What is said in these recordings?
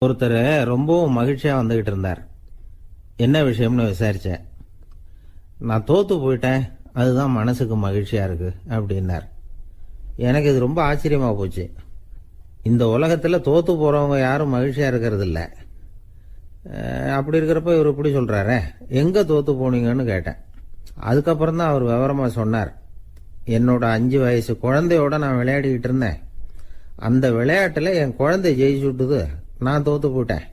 ஒருத்தர் ரொம்பவும் மகிழ்ச்சியா வந்துகிட்டு இருந்தார். என்ன விஷயம்னு விசாரிச்சேன். நான் தோத்து போயிட்டேன், அதுதான் மனசுக்கு மகிழ்ச்சியா இருக்கு அப்படின்னார். எனக்கு இது ரொம்ப ஆச்சரியமா போச்சு. இந்த உலகத்துல தோத்து போறவங்க யாரும் மகிழ்ச்சியா இருக்கிறது இல்ல. அப்படி இருக்கிறப்ப இவர் இப்படி சொல்றாரு, எங்க தோத்து போனீங்கன்னு கேட்டேன். அதுக்கப்புறம் தான் அவர் விவரமா சொன்னார். என்னோட 5 வயசு குழந்தையோட நான் விளையாடிக்கிட்டு இருந்தேன். அந்த விளையாட்டுல என் குழந்தை ஜெயிச்சு விட்டுது, நான் தோத்து போயிட்டேன்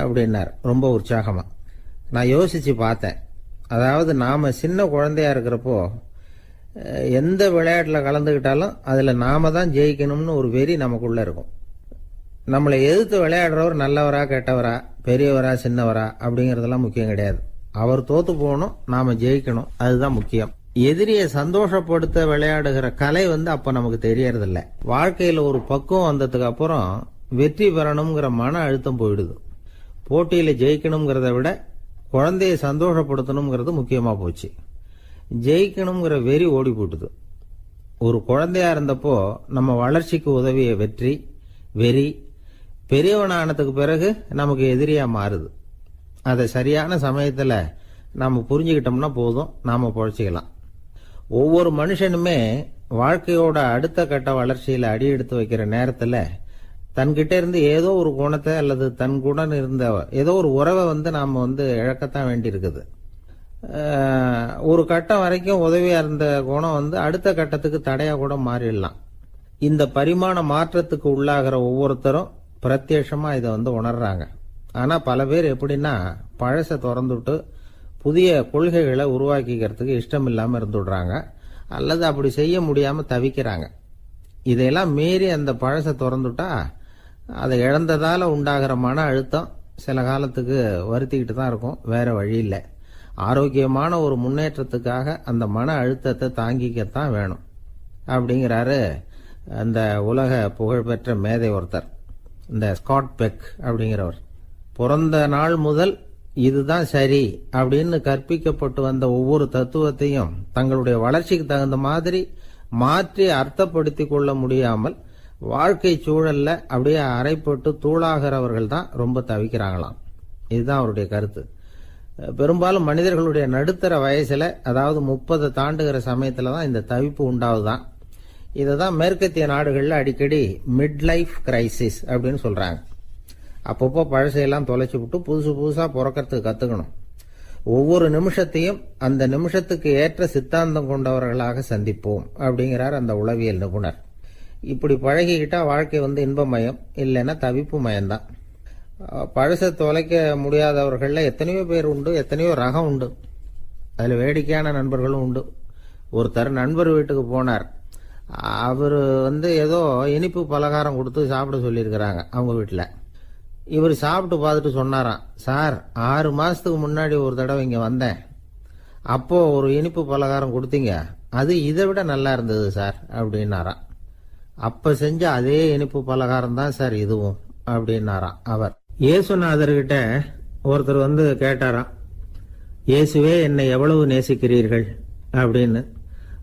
அப்படின்னார் ரொம்ப உற்சாகமா. நான் யோசிச்சு பார்த்தேன். அதாவது நாம சின்ன குழந்தையா இருக்கிறப்போ எந்த விளையாட்டுல கலந்துக்கிட்டாலும் அதுல நாம தான் ஜெயிக்கணும்னு ஒரு வெறி நமக்குள்ள இருக்கும். நம்மளை எதிர்த்து விளையாடுறவர் நல்லவரா கெட்டவரா, பெரியவரா சின்னவரா அப்படிங்கறதெல்லாம் முக்கியம் கிடையாது. அவர் தோத்து போகணும், நாம ஜெயிக்கணும், அதுதான் முக்கியம். எதிரியை சந்தோஷப்படுத்த விளையாடுகிற கலை அப்ப நமக்கு தெரியறதில்ல. வாழ்க்கையில ஒரு பக்குவம் வந்ததுக்கு அப்புறம் வெற்றி பெறணுங்கிற மன அழுத்தம் போயிடுது. போட்டியில ஜெயிக்கணுங்கிறத விட குழந்தையை சந்தோஷப்படுத்தணுங்கிறது முக்கியமா போச்சு. ஜெயிக்கணுங்கிற வெறி ஓடி போட்டுது. ஒரு குழந்தையா இருந்தப்போ நம்ம வளர்ச்சிக்கு உதவிய வெறி பெரியவனானதுக்கு பிறகு நமக்கு எதிரியா மாறுது. அதை சரியான சமயத்துல நாம புரிஞ்சுக்கிட்டோம்னா போதும், நாம பொழைச்சிக்கலாம். ஒவ்வொரு மனுஷனுமே வாழ்க்கையோட அடுத்த கட்ட வளர்ச்சியில அடி எடுத்து வைக்கிற நேரத்துல தன்கிட்ட இருந்து ஏதோ ஒரு குணத்தை அல்லது தன் குணம் இருந்த ஏதோ ஒரு உறவை நாம இழக்கத்தான் வேண்டி இருக்குது. ஒரு கட்டம் வரைக்கும் உதவியா இருந்த குணம் அடுத்த கட்டத்துக்கு தடையா கூட மாறிடலாம். இந்த பரிமாண மாற்றத்துக்கு உள்ளாகிற ஒவ்வொருத்தரும் பிரத்யட்சமா இதை உணர்றாங்க. ஆனா பல பேர் எப்படின்னா பழச திறந்துட்டு புதிய கொள்கைகளை உருவாக்கிக்கிறதுக்கு இஷ்டம் இல்லாம இருந்துடுறாங்க, அல்லது அப்படி செய்ய முடியாம தவிக்கிறாங்க. இதையெல்லாம் மீறி அந்த பழச திறந்துட்டா அதை இழந்ததால உண்டாகிற மன அழுத்தம் சில காலத்துக்கு வருத்திக்கிட்டு தான் இருக்கும், வேற வழி இல்லை. ஆரோக்கியமான ஒரு முன்னேற்றத்துக்காக அந்த மன அழுத்தத்தை தாங்கிக்கத்தான் வேணும் அப்படிங்கிறாரு அந்த உலக புகழ்பெற்ற மேதை ஒருத்தர், இந்த ஸ்காட் பெக் அப்படிங்கிறவர். பிறந்த நாள் முதல் இதுதான் சரி அப்படின்னு கற்பிக்கப்பட்டு வந்த ஒவ்வொரு தத்துவத்தையும் தங்களுடைய வளர்ச்சிக்கு தகுந்த மாதிரி மாற்றி அர்த்தப்படுத்திக் கொள்ள முடியாமல் வாழ்க்கை சூழல்ல அப்படியே அரைப்பட்டு தூளாகிறவர்கள் தான் ரொம்ப தவிக்கிறாங்களாம். இதுதான் அவருடைய கருத்து. பெரும்பாலும் மனிதர்களுடைய நடுத்தர வயசுல, அதாவது 30 தாண்டுகிற சமயத்துல தான் இந்த தவிப்பு உண்டாவதுதான். இததான் மேற்கத்திய நாடுகள்ல அடிக்கடி மிட் லைஃப் கிரைசிஸ் அப்படின்னு சொல்றாங்க. அப்பப்போ பழசையெல்லாம் தொலைச்சு விட்டு புதுசா பிறக்கிறதுக்கு கத்துக்கணும். ஒவ்வொரு நிமிஷத்தையும் அந்த நிமிஷத்துக்கு ஏற்ற சித்தாந்தம் கொண்டவர்களாக சந்திப்போம் அப்படிங்கிறார் அந்த உளவியல் நிபுணர். இப்படி பழகிக்கிட்டா வாழ்க்கை இன்பமயம், இல்லைன்னா தவிப்பு மயம்தான். பழச தொலைக்க முடியாதவர்கள்ல எத்தனையோ பேர் உண்டு, எத்தனையோ ரகம் உண்டு. அதுல வேடிக்கையான நண்பர்களும் உண்டு. ஒருத்தர் நண்பர் வீட்டுக்கு போனார். அவரு ஏதோ இனிப்பு பலகாரம் கொடுத்து சாப்பிட சொல்லியிருக்கிறாங்க அவங்க வீட்டுல. இவர் சாப்பிட்டு பார்த்துட்டு சொன்னாராம், சார் 6 மாசத்துக்கு முன்னாடி ஒரு தடவை இங்க வந்தேன், அப்போ ஒரு இனிப்பு பலகாரம் கொடுத்தீங்க, அது இதை விட நல்லா இருந்தது சார் அப்படின்னாராம். அப்ப செஞ்ச அதே இனிப்பு பலகாரம் தான் சார் இதுவும் அப்படின்னாராம் அவர். இயேசுநாதர்கிட்ட ஒருத்தர் கேட்டாராம், இயேசுவே என்னை எவ்வளவு நேசிக்கிறீர்கள் அப்படின்னு.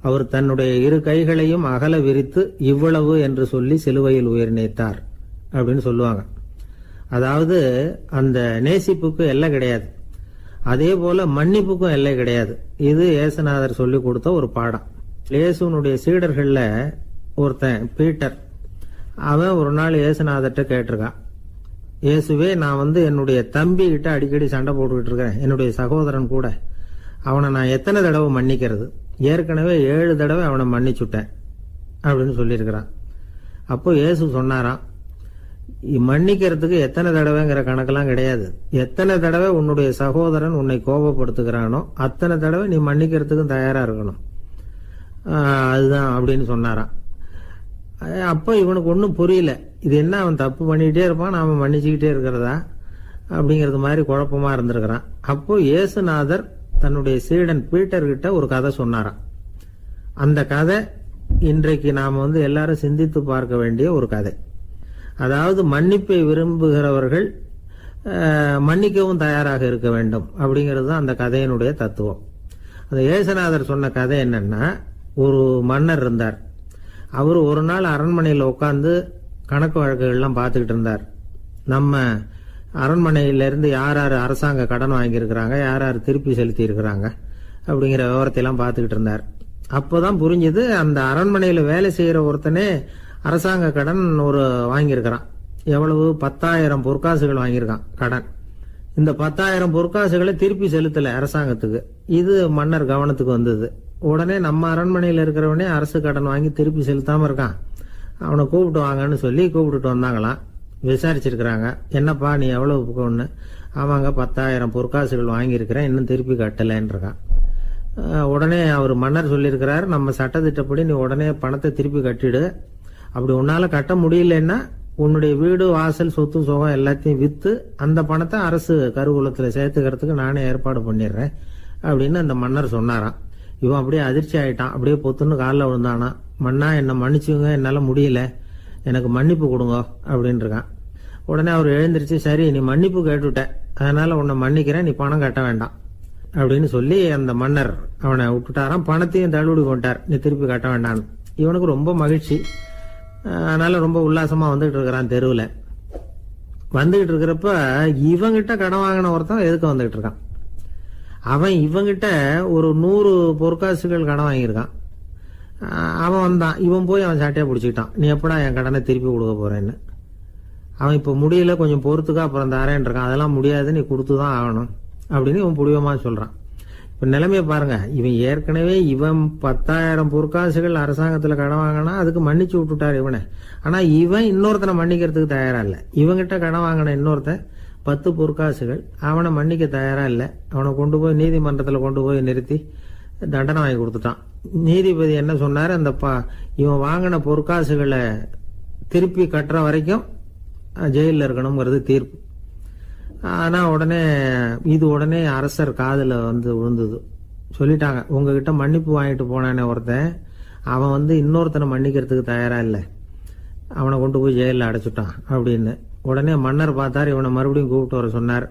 அவர் தன்னுடைய 2 கைகளையும் அகல விரித்து இவ்வளவு என்று சொல்லி சிலுவையில் உயிர் நீத்தார் அப்படின்னு சொல்லுவாங்க. அதாவது அந்த நேசிப்புக்கு எல்லை கிடையாது, அதே போல மன்னிப்புக்கும் எல்லை கிடையாது. இது இயேசுநாதர் சொல்லி கொடுத்த ஒரு பாடம். இயேசுனுடைய சீடர்கள்ல ஒருத்தன் பீட்டர், அவன் ஒரு நாள் இயேசுநாதர்கிட்ட கேட்டிருக்கான், இயேசுவே நான் என்னுடைய தம்பி கிட்ட அடிக்கடி சண்டை போட்டுக்கிட்டு இருக்கிறேன், என்னுடைய சகோதரன் கூட, அவனை நான் எத்தனை தடவை மன்னிக்கிறது? ஏற்கனவே 7 தடவை அவனை மன்னிச்சுட்டேன் அப்படின்னு சொல்லியிருக்கிறான். அப்போ இயேசு சொன்னாராம், மன்னிக்கிறதுக்கு எத்தனை தடவைங்கிற கணக்கெல்லாம் கிடையாது. எத்தனை தடவை உன்னுடைய சகோதரன் உன்னை கோபப்படுத்துகிறானோ அத்தனை தடவை நீ மன்னிக்கிறதுக்கும் தயாரா இருக்கணும், அதுதான் அப்படின்னு சொன்னாராம். அப்ப இவனுக்கு ஒன்னும் புரியல, இது என்ன அவன் தப்பு பண்ணிக்கிட்டே இருப்பான், நாம மன்னிச்சுக்கிட்டே இருக்கிறதா அப்படிங்கறது மாதிரி குழப்பமா இருந்திருக்கிறான். அப்போ இயேசுநாதர் தன்னுடைய சீடன் பீட்டர் கிட்ட ஒரு கதை சொன்னாராம். அந்த கதை இன்றைக்கு நாம எல்லாரும் சிந்தித்து பார்க்க வேண்டிய ஒரு கதை. அதாவது மன்னிப்பை விரும்புகிறவர்கள் மன்னிக்கவும் தயாராக இருக்க வேண்டும் அப்படிங்கிறது தான் அந்த கதையினுடைய தத்துவம். அந்த இயேசுநாதர் சொன்ன கதை என்னன்னா, ஒரு மன்னர் இருந்தார். அவர் ஒரு நாள் அரண்மனையில் உட்கார்ந்து கணக்கு வழக்குகள்லாம் பார்த்துக்கிட்டு இருந்தார். நம்ம அரண்மனையிலேருந்து யார் யார் அரசாங்க கடன் வாங்கியிருக்கிறாங்க, யார் யார் திருப்பி செலுத்தி இருக்கிறாங்க அப்படிங்கிற விவரத்தையெல்லாம் பார்த்துக்கிட்டு இருந்தார். அப்போதான் புரிஞ்சுது, அந்த அரண்மனையில் வேலை செய்கிற ஒருத்தனே அரசாங்க கடன் வாங்கியிருக்கிறான். எவ்வளவு? 10,000 பொற்காசுகள் வாங்கியிருக்கான் கடன். இந்த 10,000 பொற்காசுகளை திருப்பி செலுத்தலை அரசாங்கத்துக்கு. இது மன்னர் கவனத்துக்கு வந்தது. உடனே நம்ம அரண்மனையில் இருக்கிறவனே அரசு கடன் வாங்கி திருப்பி செலுத்தாமல் இருக்கான், அவனை கூப்பிட்டு வாங்கன்னு சொல்லி கூப்பிட்டுட்டு வந்தாங்களாம். விசாரிச்சிருக்கிறாங்க, என்னப்பா நீ எவ்வளவு ஒன்று? ஆமாங்க 10,000 பொற்காசுகள் வாங்கியிருக்கிறேன், இன்னும் திருப்பி கட்டலைன்றான். உடனே அவர் மன்னர் சொல்லியிருக்கிறார், நம்ம சட்டத்திட்டப்படி நீ உடனே பணத்தை திருப்பி கட்டிடு. அப்படி உன்னால கட்ட முடியலன்னா உன்னுடைய வீடு வாசல் சொத்து சுகம் எல்லாத்தையும் விற்று அந்த பணத்தை அரசு கருவூலத்தில் சேர்த்துக்கிறதுக்கு நானே ஏற்பாடு பண்ணிடுறேன் அப்படின்னு அந்த மன்னர் சொன்னாராம். இவன் அப்படியே அதிர்ச்சி ஆயிட்டான், அப்படியே பொத்துன்னு காலில் விழுந்தானா. மன்னா என்னை மன்னிச்சுங்க, என்னால் முடியல, எனக்கு மன்னிப்பு கொடுங்க அப்படின்னு இருக்கான். உடனே அவர் எழுந்திரிச்சு, சரி நீ மன்னிப்பு கேட்டுவிட்ட, அதனால உன்னை மன்னிக்கிறேன், நீ பணம் கட்ட வேண்டாம் அப்படின்னு சொல்லி அந்த மன்னர் அவனை விட்டுட்டாராம். பணத்தையும் தள்ளுபடி கொண்டார், நீ திருப்பி கட்ட வேண்டான்னு. இவனுக்கு ரொம்ப மகிழ்ச்சி, அதனால ரொம்ப உல்லாசமா வந்துகிட்டு இருக்கிறான். தெருவில் வந்துகிட்டு இருக்கிறப்ப இவங்கிட்ட கடன் வாங்கின ஒருத்தன் எதுக்கு வந்துகிட்டு இருக்கான். அவன் இவங்கிட்ட ஒரு 100 பொற்காசுகள் கடன் வாங்கியிருக்கான். அவன் வந்தான், இவன் போய் அவன் சாட்டையை பிடிச்சிக்கிட்டான், நீ எப்படா என் கடனை திருப்பி கொடுக்க போறேன்னு. அவன் இப்போ முடியல, கொஞ்சம் பொறுத்துக்கா, அப்புறம் தரேன் இருக்கான். அதெல்லாம் முடியாது, நீ கொடுத்து தான் ஆகணும் அப்படின்னு இவன் புடிவமா சொல்றான். இப்ப நிலைமையை பாருங்க, இவன் ஏற்கனவே 10,000 பொற்காசுகள் அரசாங்கத்துல கடன் வாங்கினா அதுக்கு மன்னிச்சு விட்டுட்டார் இவனை. ஆனா இவன் இன்னொருத்தனை மன்னிக்கிறதுக்கு தயாரா இல்ல. இவங்கிட்ட கடன் வாங்கின இன்னொருத்தன் 10 பொற்காசுகள், அவனை மன்னிக்க தயாரா இல்ல. அவனை கொண்டு போய் நீதிமன்றத்துல கொண்டு போய் நிறுத்தி தண்டனை வாங்கி கொடுத்துட்டான். நீதிபதி என்ன சொன்னாரு, அந்த இவன் வாங்கின பொற்காசுகளை திருப்பி கட்டுற வரைக்கும் ஜெயிலில் இருக்கணுங்கிறது தீர்ப்பு. ஆனா உடனே அரசர் காதுல விழுந்தது. சொல்லிட்டாங்க, உங்ககிட்ட மன்னிப்பு வாங்கிட்டு போனானே ஒருத்தன், அவன் இன்னொருத்தனை மன்னிக்கிறதுக்கு தயாரா இல்லை, அவனை கொண்டு போய் ஜெயிலில் அடைச்சுட்டான் அப்படின்னு. உடனே மன்னர் பார்த்தார், இவனை மறுபடியும் கூப்பிட்டு வர சொன்னார்.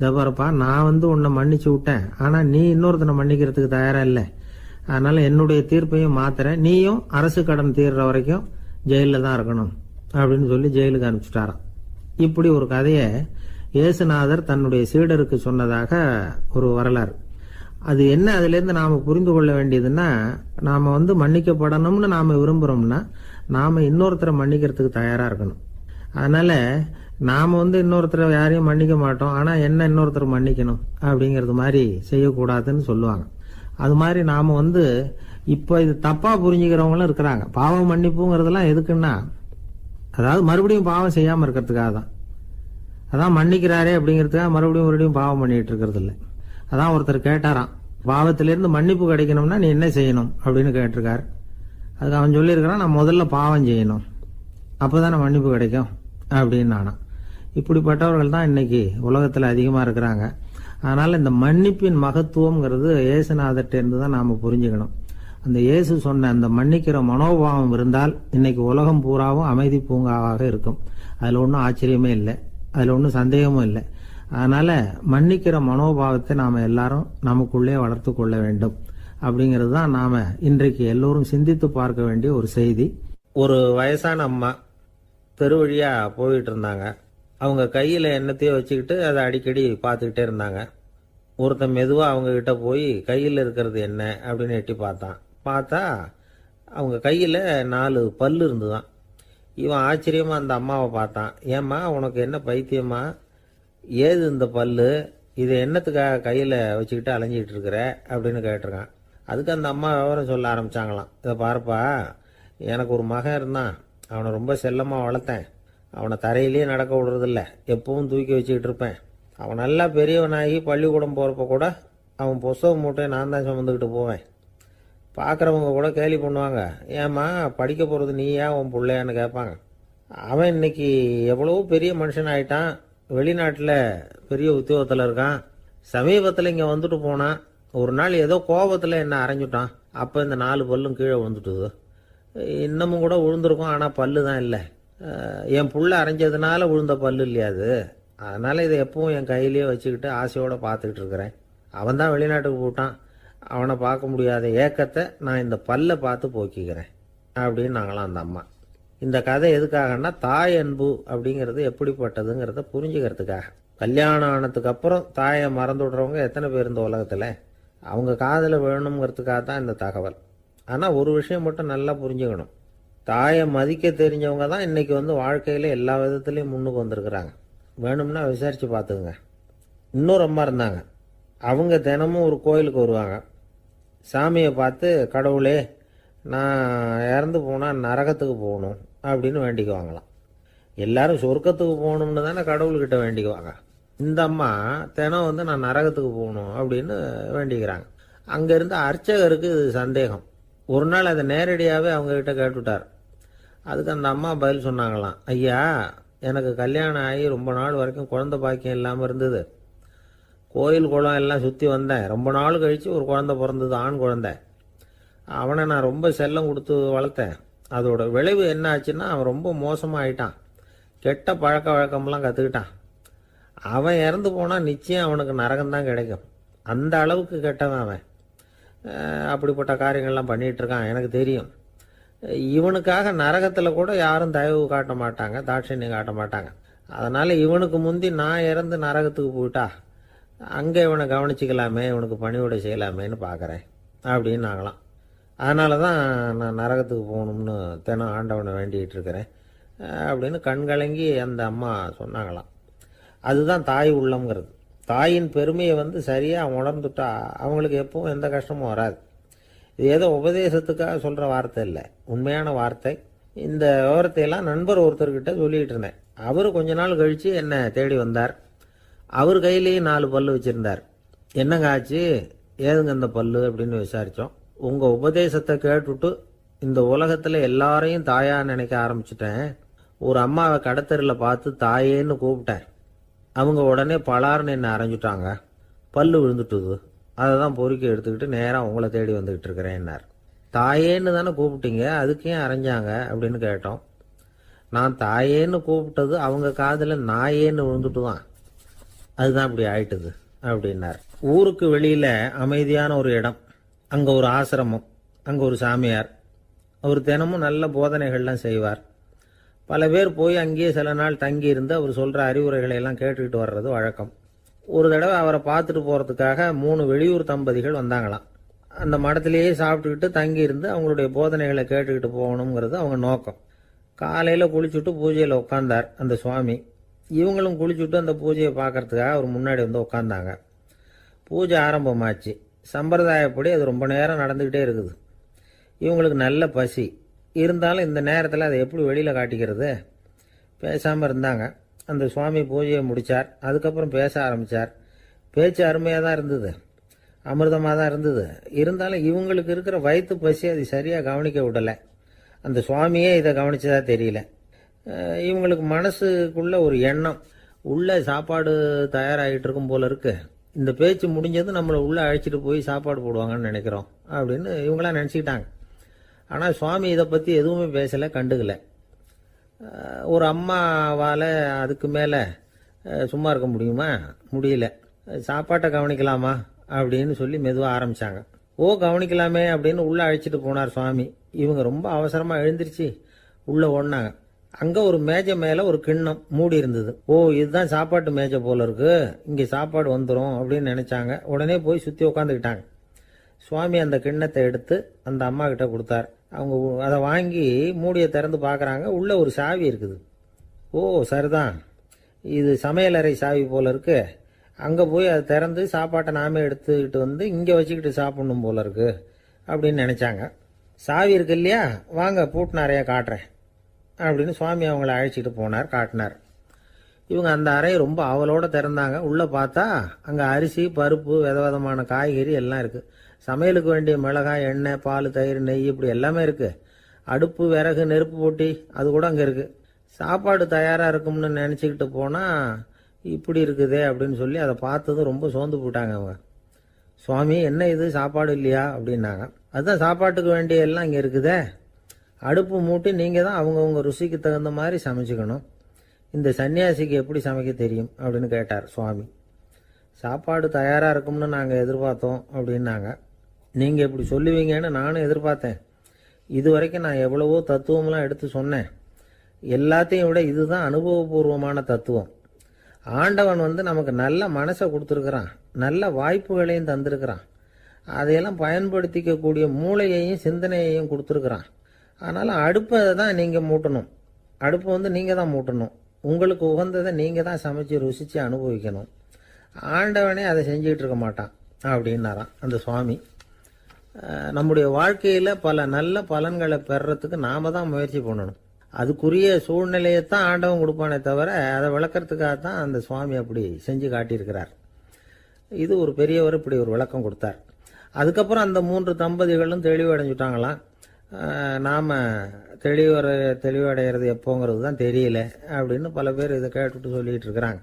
தபாரப்பா, நான் உன்னை மன்னிச்சு விட்டேன், ஆனா நீ இன்னொருத்தனை மன்னிக்கிறதுக்கு தயாரா இல்லை, அதனால என்னுடைய தீர்ப்பையும் மாத்துறேன், நீயும் அரசு கடன் தீர்ற வரைக்கும் ஜெயிலில் தான் இருக்கணும் அப்படின்னு சொல்லி ஜெயிலுக்கு அனுப்பிச்சுட்டாராம். இப்படி ஒரு கதையை இயேசுநாதர் தன்னுடைய சீடருக்கு சொன்னதாக ஒரு வரலாறு. அது என்ன, அதுல இருந்து நாம புரிந்து கொள்ள வேண்டியதுன்னா, நாம மன்னிக்கப்படணும்னு நாம விரும்புறோம்னா நாம இன்னொருத்தரை மன்னிக்கிறதுக்கு தயாரா இருக்கணும். அதனால நாம இன்னொருத்தரை யாரையும் மன்னிக்க மாட்டோம், ஆனா என்ன இன்னொருத்தர் மன்னிக்கணும் அப்படிங்கறது மாதிரி செய்யக்கூடாதுன்னு சொல்லுவாங்க. அது மாதிரி நாம இப்ப இது தப்பா புரிஞ்சுக்கிறவங்களும் இருக்கிறாங்க. பாவம் மன்னிப்புங்கிறதுலாம் எதுக்குன்னா, அதாவது மறுபடியும் பாவம் செய்யாம இருக்கிறதுக்காக தான். அதான் மன்னிக்கிறாரே அப்படிங்கிறதுக்காக மறுபடியும் பாவம் பண்ணிட்டு இருக்கிறது இல்லை. அதான் ஒருத்தர் கேட்டாராம், பாவத்திலிருந்து மன்னிப்பு கிடைக்கணும்னா நீ என்ன செய்யணும் அப்படின்னு கேட்டிருக்காரு. அதுக்கு அவன் சொல்லியிருக்கிறான், நான் முதல்ல பாவம் செய்யணும், அப்போதானே மன்னிப்பு கிடைக்கும் அப்படின்னு நானா. இப்படிப்பட்டவர்கள் தான் இன்னைக்கு உலகத்தில் அதிகமாக இருக்கிறாங்க. அதனால இந்த மன்னிப்பின் மகத்துவம்ங்கிறது இயேசுநாதர்ட்ட இருந்து தான் நாம புரிஞ்சுக்கணும். அந்த இயேசு சொன்ன அந்த மன்னிக்கிற மனோபாவம் இருந்தால் இன்னைக்கு உலகம் பூராவும் அமைதி பூங்காவாக இருக்கும். அதுல ஒன்றும் ஆச்சரியமே இல்லை, அதுல ஒன்றும் சந்தேகமும் இல்லை. அதனால மன்னிக்கிற மனோபாவத்தை நாம எல்லாரும் நமக்குள்ளே வளர்த்து கொள்ள வேண்டும் அப்படிங்கிறது தான் நாம இன்றைக்கு எல்லோரும் சிந்தித்து பார்க்க வேண்டிய ஒரு செய்தி. ஒரு வயசான அம்மா தெரு வழியா போயிட்டு இருந்தாங்க. அவங்க கையில எண்ணத்தையோ வச்சுக்கிட்டு அதை அடிக்கடி பார்த்துக்கிட்டே இருந்தாங்க. ஒருத்தன் மெதுவா அவங்க கிட்ட போய் கையில் இருக்கிறது என்ன அப்படின்னு எட்டி பார்த்தா அவங்க கையில 4 பல்லு இருந்துதான். இவன் ஆச்சரியமா அந்த அம்மாவை பார்த்தான். ஏம்மா, உனக்கு என்ன பைத்தியமா, ஏது இந்த பல்லு, இதை என்னத்துக்காக கையில வச்சுக்கிட்டு அலைஞ்சிக்கிட்டு இருக்கிற அப்படின்னு கேட்டிருக்கான். அதுக்கு அந்த அம்மா விவரம் சொல்ல ஆரம்பிச்சாங்களாம். இதை பாருப்பா, எனக்கு ஒரு மகன் இருந்தான், அவனை ரொம்ப செல்லமா வளர்த்தேன். அவனை தரையிலேயே நடக்க விடுறதில்ல, எப்பவும் தூக்கி வச்சுக்கிட்டு இருப்பேன். அவன் நல்லா பெரியவனாகி பள்ளிக்கூடம் போகிறப்ப கூட அவன் புஸ்தக மூட்டையை நான் தான் சுமந்துக்கிட்டு போவேன். பார்க்குறவங்க கூட கேலி பண்ணுவாங்க, ஏம்மா படிக்க போகிறது நீயா உன் பிள்ளையான்னு கேட்பாங்க. அவன் இன்னைக்கு எவ்வளவோ பெரிய மனுஷன் ஆயிட்டான், வெளிநாட்டில் பெரிய உத்தியோகத்தில் இருக்கான். சமீபத்தில் இங்கே வந்துட்டு போனான். ஒரு நாள் ஏதோ கோபத்தில் என்ன அரைஞ்சுட்டான். அப்போ இந்த 4 பல்லும் கீழே விழுந்துட்டுது. இன்னமும் கூட விழுந்திருக்கும், ஆனால் பல்லு தான் இல்லை. என் புள்ள அரைஞ்சதுனால விழுந்த பல்லு இல்லையா அது, அதனால இதை எப்பவும் என் கையிலேயே வச்சுக்கிட்டு ஆசையோடு பார்த்துக்கிட்டு இருக்கிறேன். அவன் தான் வெளிநாட்டுக்கு போட்டான், அவனை பார்க்க முடியாத ஏக்கத்தை நான் இந்த பல்லை பார்த்து போக்கிக்கிறேன் அப்படின்னு நாங்களாம் அந்த அம்மா. இந்த கதை எதுக்காகன்னா தாய் அன்பு அப்படிங்கிறது எப்படிப்பட்டதுங்கிறத புரிஞ்சுக்கிறதுக்காக. கல்யாணம் ஆனதுக்கு அப்புறம் தாயை மறந்து விடுறவங்க எத்தனை பேர் இந்த உலகத்தில்? அவங்க காதில் வேணுங்கிறதுக்காக தான் இந்த தகவல். ஆனால் ஒரு விஷயம் மட்டும் நல்லா புரிஞ்சுக்கணும். தாயை மதிக்க தெரிஞ்சவங்க தான் இன்றைக்கி வாழ்க்கையில் எல்லா விதத்துலேயும் முன்னுக்கு வந்திருக்கிறாங்க. வேணும்னா விசாரித்து பார்த்துக்குங்க. இன்னொரு அம்மா இருந்தாங்க. அவங்க தினமும் ஒரு கோயிலுக்கு வருவாங்க. சாமியை பார்த்து, கடவுளே நான் இறந்து போனால் நரகத்துக்கு போகணும் அப்படின்னு வேண்டிக்குவாங்களாம். எல்லாரும் சொர்க்கத்துக்கு போகணும்னு தானே கடவுள்கிட்ட வேண்டிக்குவாங்க. இந்த அம்மா தினம் நான் நரகத்துக்கு போகணும் அப்படின்னு வேண்டிக்கிறாங்க. அங்கேருந்து அர்ச்சகருக்கு இது சந்தேகம். ஒரு நாள் அதை நேரடியாகவே அவங்கக்கிட்ட கேட்டுவிட்டார். அதுக்கு அந்த அம்மா பதில் சொன்னாங்களாம், ஐயா, எனக்கு கல்யாணம் ஆகி ரொம்ப நாள் வரைக்கும் குழந்தை பாக்கியம் இல்லாமல் இருந்தது. கோயில் குளம் எல்லாம் சுற்றி வந்தேன். ரொம்ப நாள் கழித்து ஒரு குழந்தை பிறந்தது, ஆண் குழந்தை. அவனை நான் ரொம்ப செல்லம் கொடுத்து வளர்த்தேன். அதோட விளைவு என்ன ஆச்சுன்னா, அவன் ரொம்ப மோசமாக ஆயிட்டான். கெட்ட பழக்க வழக்கம்லாம் கற்றுக்கிட்டான். அவன் இறந்து போனால் நிச்சயம் அவனுக்கு நரகம்தான் கிடைக்கும். அந்த அளவுக்கு கெட்டவன் அவன். அப்படிப்பட்ட காரியங்கள்லாம் பண்ணிகிட்ருக்கான், எனக்கு தெரியும். இவனுக்காக நரகத்தில் கூட யாரும் தயவு காட்ட மாட்டாங்க, தாட்சண்யம் காட்ட மாட்டாங்க. அதனால் இவனுக்கு முந்தி நான் இறந்து நரகத்துக்கு போயிட்டா அங்கே இவனை கவனிச்சிக்கலாமே, இவனுக்கு பணிவிடை செய்யலாமேன்னு பார்க்குறேன் அப்படின்னு நாங்களாம். அதனால தான் நான் நரகத்துக்கு போகணும்னு தினம் ஆண்டவனை வேண்டிகிட்டு இருக்கிறேன் அப்படின்னு கண்கலங்கி அந்த அம்மா சொன்னாங்களாம். அதுதான் தாய் உள்ளம்ங்கிறது. தாயின் பெருமையை சரியாக உணர்ந்துட்டா அவங்களுக்கு எப்பவும் எந்த கஷ்டமும் வராது. இது ஏதோ உபதேசத்துக்காக சொல்கிற வார்த்தை இல்லை, உண்மையான வார்த்தை. இந்த விவரத்தையெல்லாம் நண்பர் ஒருத்தர்கிட்ட சொல்லிகிட்டு இருந்தேன். அவர் கொஞ்ச நாள் கழித்து என்னை தேடி வந்தார். அவர் கையிலேயும் 4 பல்லு வச்சுருந்தார். என்னங்க ஆச்சு, ஏதுங்க இந்த பல்லு அப்படின்னு விசாரித்தோம். உங்கள் உபதேசத்தை கேட்டுவிட்டு இந்த உலகத்தில் எல்லாரையும் தாயாக நினைக்க ஆரம்பிச்சிட்டேன். ஒரு அம்மாவை கடத்தரில் பார்த்து தாயேன்னு கூப்பிட்டேன். அவங்க உடனே பலார்னு என்னை அரைஞ்சிட்டாங்க. பல்லு விழுந்துட்டுது. அதை தான் பொறுக்கி எடுத்துக்கிட்டு நேராக உங்களை தேடி வந்துக்கிட்டு இருக்கிறேன்னார். தாயேன்னு தானே கூப்பிட்டீங்க, அதுக்கு ஏன் அரைஞ்சாங்க அப்படின்னு கேட்டோம். நான் தாயேன்னு கூப்பிட்டது அவங்க காதில் நாயேன்னு விழுந்துட்டு தான், அதுதான் இப்படி ஆயிட்டுது அப்படின்னார். ஊருக்கு வெளியில் அமைதியான ஒரு இடம், அங்கே ஒரு ஆசிரமம், அங்கே ஒரு சாமியார். அவர் தினமும் நல்ல போதனைகள்லாம் செய்வார். பல பேர் போய் அங்கேயே சில நாள் தங்கி இருந்து அவர் சொல்கிற அறிவுரைகளை எல்லாம் கேட்டுக்கிட்டு வர்றது வழக்கம். ஒரு தடவை அவரை பார்த்துட்டு போகிறதுக்காக 3 வெளியூர் தம்பதிகள் வந்தாங்களாம். அந்த மடத்திலேயே சாப்பிட்டுக்கிட்டு தங்கி இருந்து அவங்களுடைய போதனைகளை கேட்டுக்கிட்டு போகணுங்கிறது அவங்க நோக்கம். காலையில் குளிச்சுட்டு பூஜையில் உட்காந்தார் அந்த சுவாமி. இவங்களும் குளிச்சுட்டு அந்த பூஜையை பார்க்கறதுக்காக அவர் முன்னாடி உட்காந்தாங்க. பூஜை ஆரம்பமாச்சு. சம்பிரதாயப்படி அது ரொம்ப நேரம் நடந்துக்கிட்டே இருக்குது. இவங்களுக்கு நல்ல பசி இருந்தாலும் இந்த நேரத்தில் அதை எப்படி வெளியில் காட்டிக்கிறது? பேசாமல் இருந்தாங்க. அந்த சுவாமி பூஜையை முடித்தார். அதுக்கப்புறம் பேச ஆரம்பித்தார். பேச்சு அருமையாக தான் இருந்தது, அமிர்தமாக தான் இருந்தது. இருந்தாலும் இவங்களுக்கு இருக்கிற வயிற்று பசி அது சரியாக கவனிக்க விடலை. அந்த சுவாமியே இதை கவனிச்சதா தெரியல. இவங்களுக்கு மனசுக்குள்ள ஒரு எண்ணம், உள்ள சாப்பாடு தயாராகிட்டு இருக்கும் போல இருக்கு. இந்த பேச்சு முடிஞ்சது நம்மளை உள்ளே அழைச்சிட்டு போய் சாப்பாடு போடுவாங்கன்னு நினைக்கிறோம் அப்படின்னு இவங்களாம் நினச்சிக்கிட்டாங்க. ஆனால் சுவாமி இதை பற்றி எதுவுமே பேசலை, கண்டுக்கலை. ஒரு அம்மாவால் அதுக்கு மேலே சும்மா இருக்க முடியுமா? முடியல. சாப்பாட்டை கவனிக்கலாமா அப்படின்னு சொல்லி மெதுவாக ஆரம்பித்தாங்க. ஓ, கவனிக்கலாமே அப்படின்னு உள்ளே அழைச்சிட்டு போனார் சுவாமி. இவங்க ரொம்ப அவசரமாக எழுந்திருச்சு உள்ளே ஓடினாங்க. அங்கே ஒரு மேஜை மேலே ஒரு கிண்ணம் மூடி இருந்தது. ஓ, இதுதான் சாப்பாட்டு மேஜை போல இருக்கு, இங்கே சாப்பாடு வந்துடும் அப்படின்னு நினச்சாங்க. உடனே போய் சுற்றி உட்காந்துக்கிட்டாங்க. சுவாமி அந்த கிண்ணத்தை எடுத்து அந்த அம்மா கிட்ட கொடுத்தார். அவங்க அதை வாங்கி மூடியை திறந்து பார்க்குறாங்க. உள்ளே ஒரு சாவி இருக்குது. ஓ, சரிதான், இது சமையலறை சாவி போல இருக்கு. அங்கே போய் அதை திறந்து சாப்பாட்டை நாமே எடுத்துக்கிட்டு இங்கே வச்சுக்கிட்டு சாப்பிடணும் போல இருக்கு அப்படின்னு நினச்சாங்க. சாவி இருக்கு இல்லையா, வாங்க பூட்டு நிறையா காட்டுறேன் அப்படின்னு சுவாமி அவங்கள அழைச்சிட்டு போனார், காட்டினார். இவங்க அந்த அறையை ரொம்ப ஆவலோடு திறந்தாங்க. உள்ளே பார்த்தா அங்கே அரிசி, பருப்பு, விதவிதமான காய்கறி எல்லாம் இருக்குது. சமையலுக்கு வேண்டிய மிளகாய், எண்ணெய், பால், தயிர், நெய் இப்படி எல்லாமே இருக்குது. அடுப்பு, விறகு, நெருப்பு போட்டி அது கூட அங்கே இருக்குது. சாப்பாடு தயாராக இருக்கும்னு நினச்சிக்கிட்டு போனால் இப்படி இருக்குதே அப்படின்னு சொல்லி அதை பார்த்ததும் ரொம்ப சோர்ந்து போட்டாங்க அவங்க. சுவாமி, என்ன இது சாப்பாடு இல்லையா அப்படின்னாங்க. அதுதான் சாப்பாட்டுக்கு வேண்டிய எல்லாம் இங்கே இருக்குதே. அடுப்பு மூட்டி நீங்கள் தான் அவங்கவுங்க ருசிக்கு தகுந்த மாதிரி சமைச்சிக்கணும். இந்த சன்னியாசிக்கு எப்படி சமைக்க தெரியும் அப்படின்னு கேட்டார் சுவாமி. சாப்பாடு தயாராக இருக்கும்னு நாங்கள் எதிர்பார்த்தோம் அப்படின்னாங்க. நீங்கள் இப்படி சொல்லுவீங்கன்னு நானும் எதிர்பார்த்தேன். இது வரைக்கும் நான் எவ்வளவோ தத்துவம்லாம் எடுத்து சொன்னேன். எல்லாத்தையும் விட இதுதான் அனுபவபூர்வமான தத்துவம். ஆண்டவன் நமக்கு நல்ல மனசை கொடுத்துருக்கிறான், நல்ல வாய்ப்புகளையும் தந்திருக்கிறான், அதையெல்லாம் பயன்படுத்திக்கக்கூடிய மூளையையும் சிந்தனையையும் கொடுத்துருக்குறான். அதனால் அடுப்பை தான் நீங்கள் மூட்டணும், அடுப்பை நீங்கள் தான் மூட்டணும், உங்களுக்கு உகந்ததை நீங்கள் தான் சமைச்சு ருசித்து அனுபவிக்கணும். ஆண்டவனே அதை செஞ்சுக்கிட்டு இருக்க மாட்டான் அப்படின்னாராம் அந்த சுவாமி. நம்முடைய வாழ்க்கையில் பல நல்ல பலன்களை பெறறதுக்கு நாம் தான் முயற்சி பண்ணணும். அதுக்குரிய சூழ்நிலையைத்தான் ஆண்டவன் கொடுப்பானே தவிர அதை விளக்கறதுக்காக தான் அந்த சுவாமி அப்படி செஞ்சு காட்டியிருக்கிறார். இது ஒரு பெரியவர் இப்படி ஒரு விளக்கம் கொடுத்தார். அதுக்கப்புறம் அந்த 3 தம்பதிகளும் தெளிவடைஞ்சுட்டாங்களாம். நாம் தெளிவடைகிறது எப்போங்கிறது தான் தெரியல அப்படின்னு பல பேர் இதை கேட்டுட்டு சொல்லிட்டு இருக்கிறாங்க.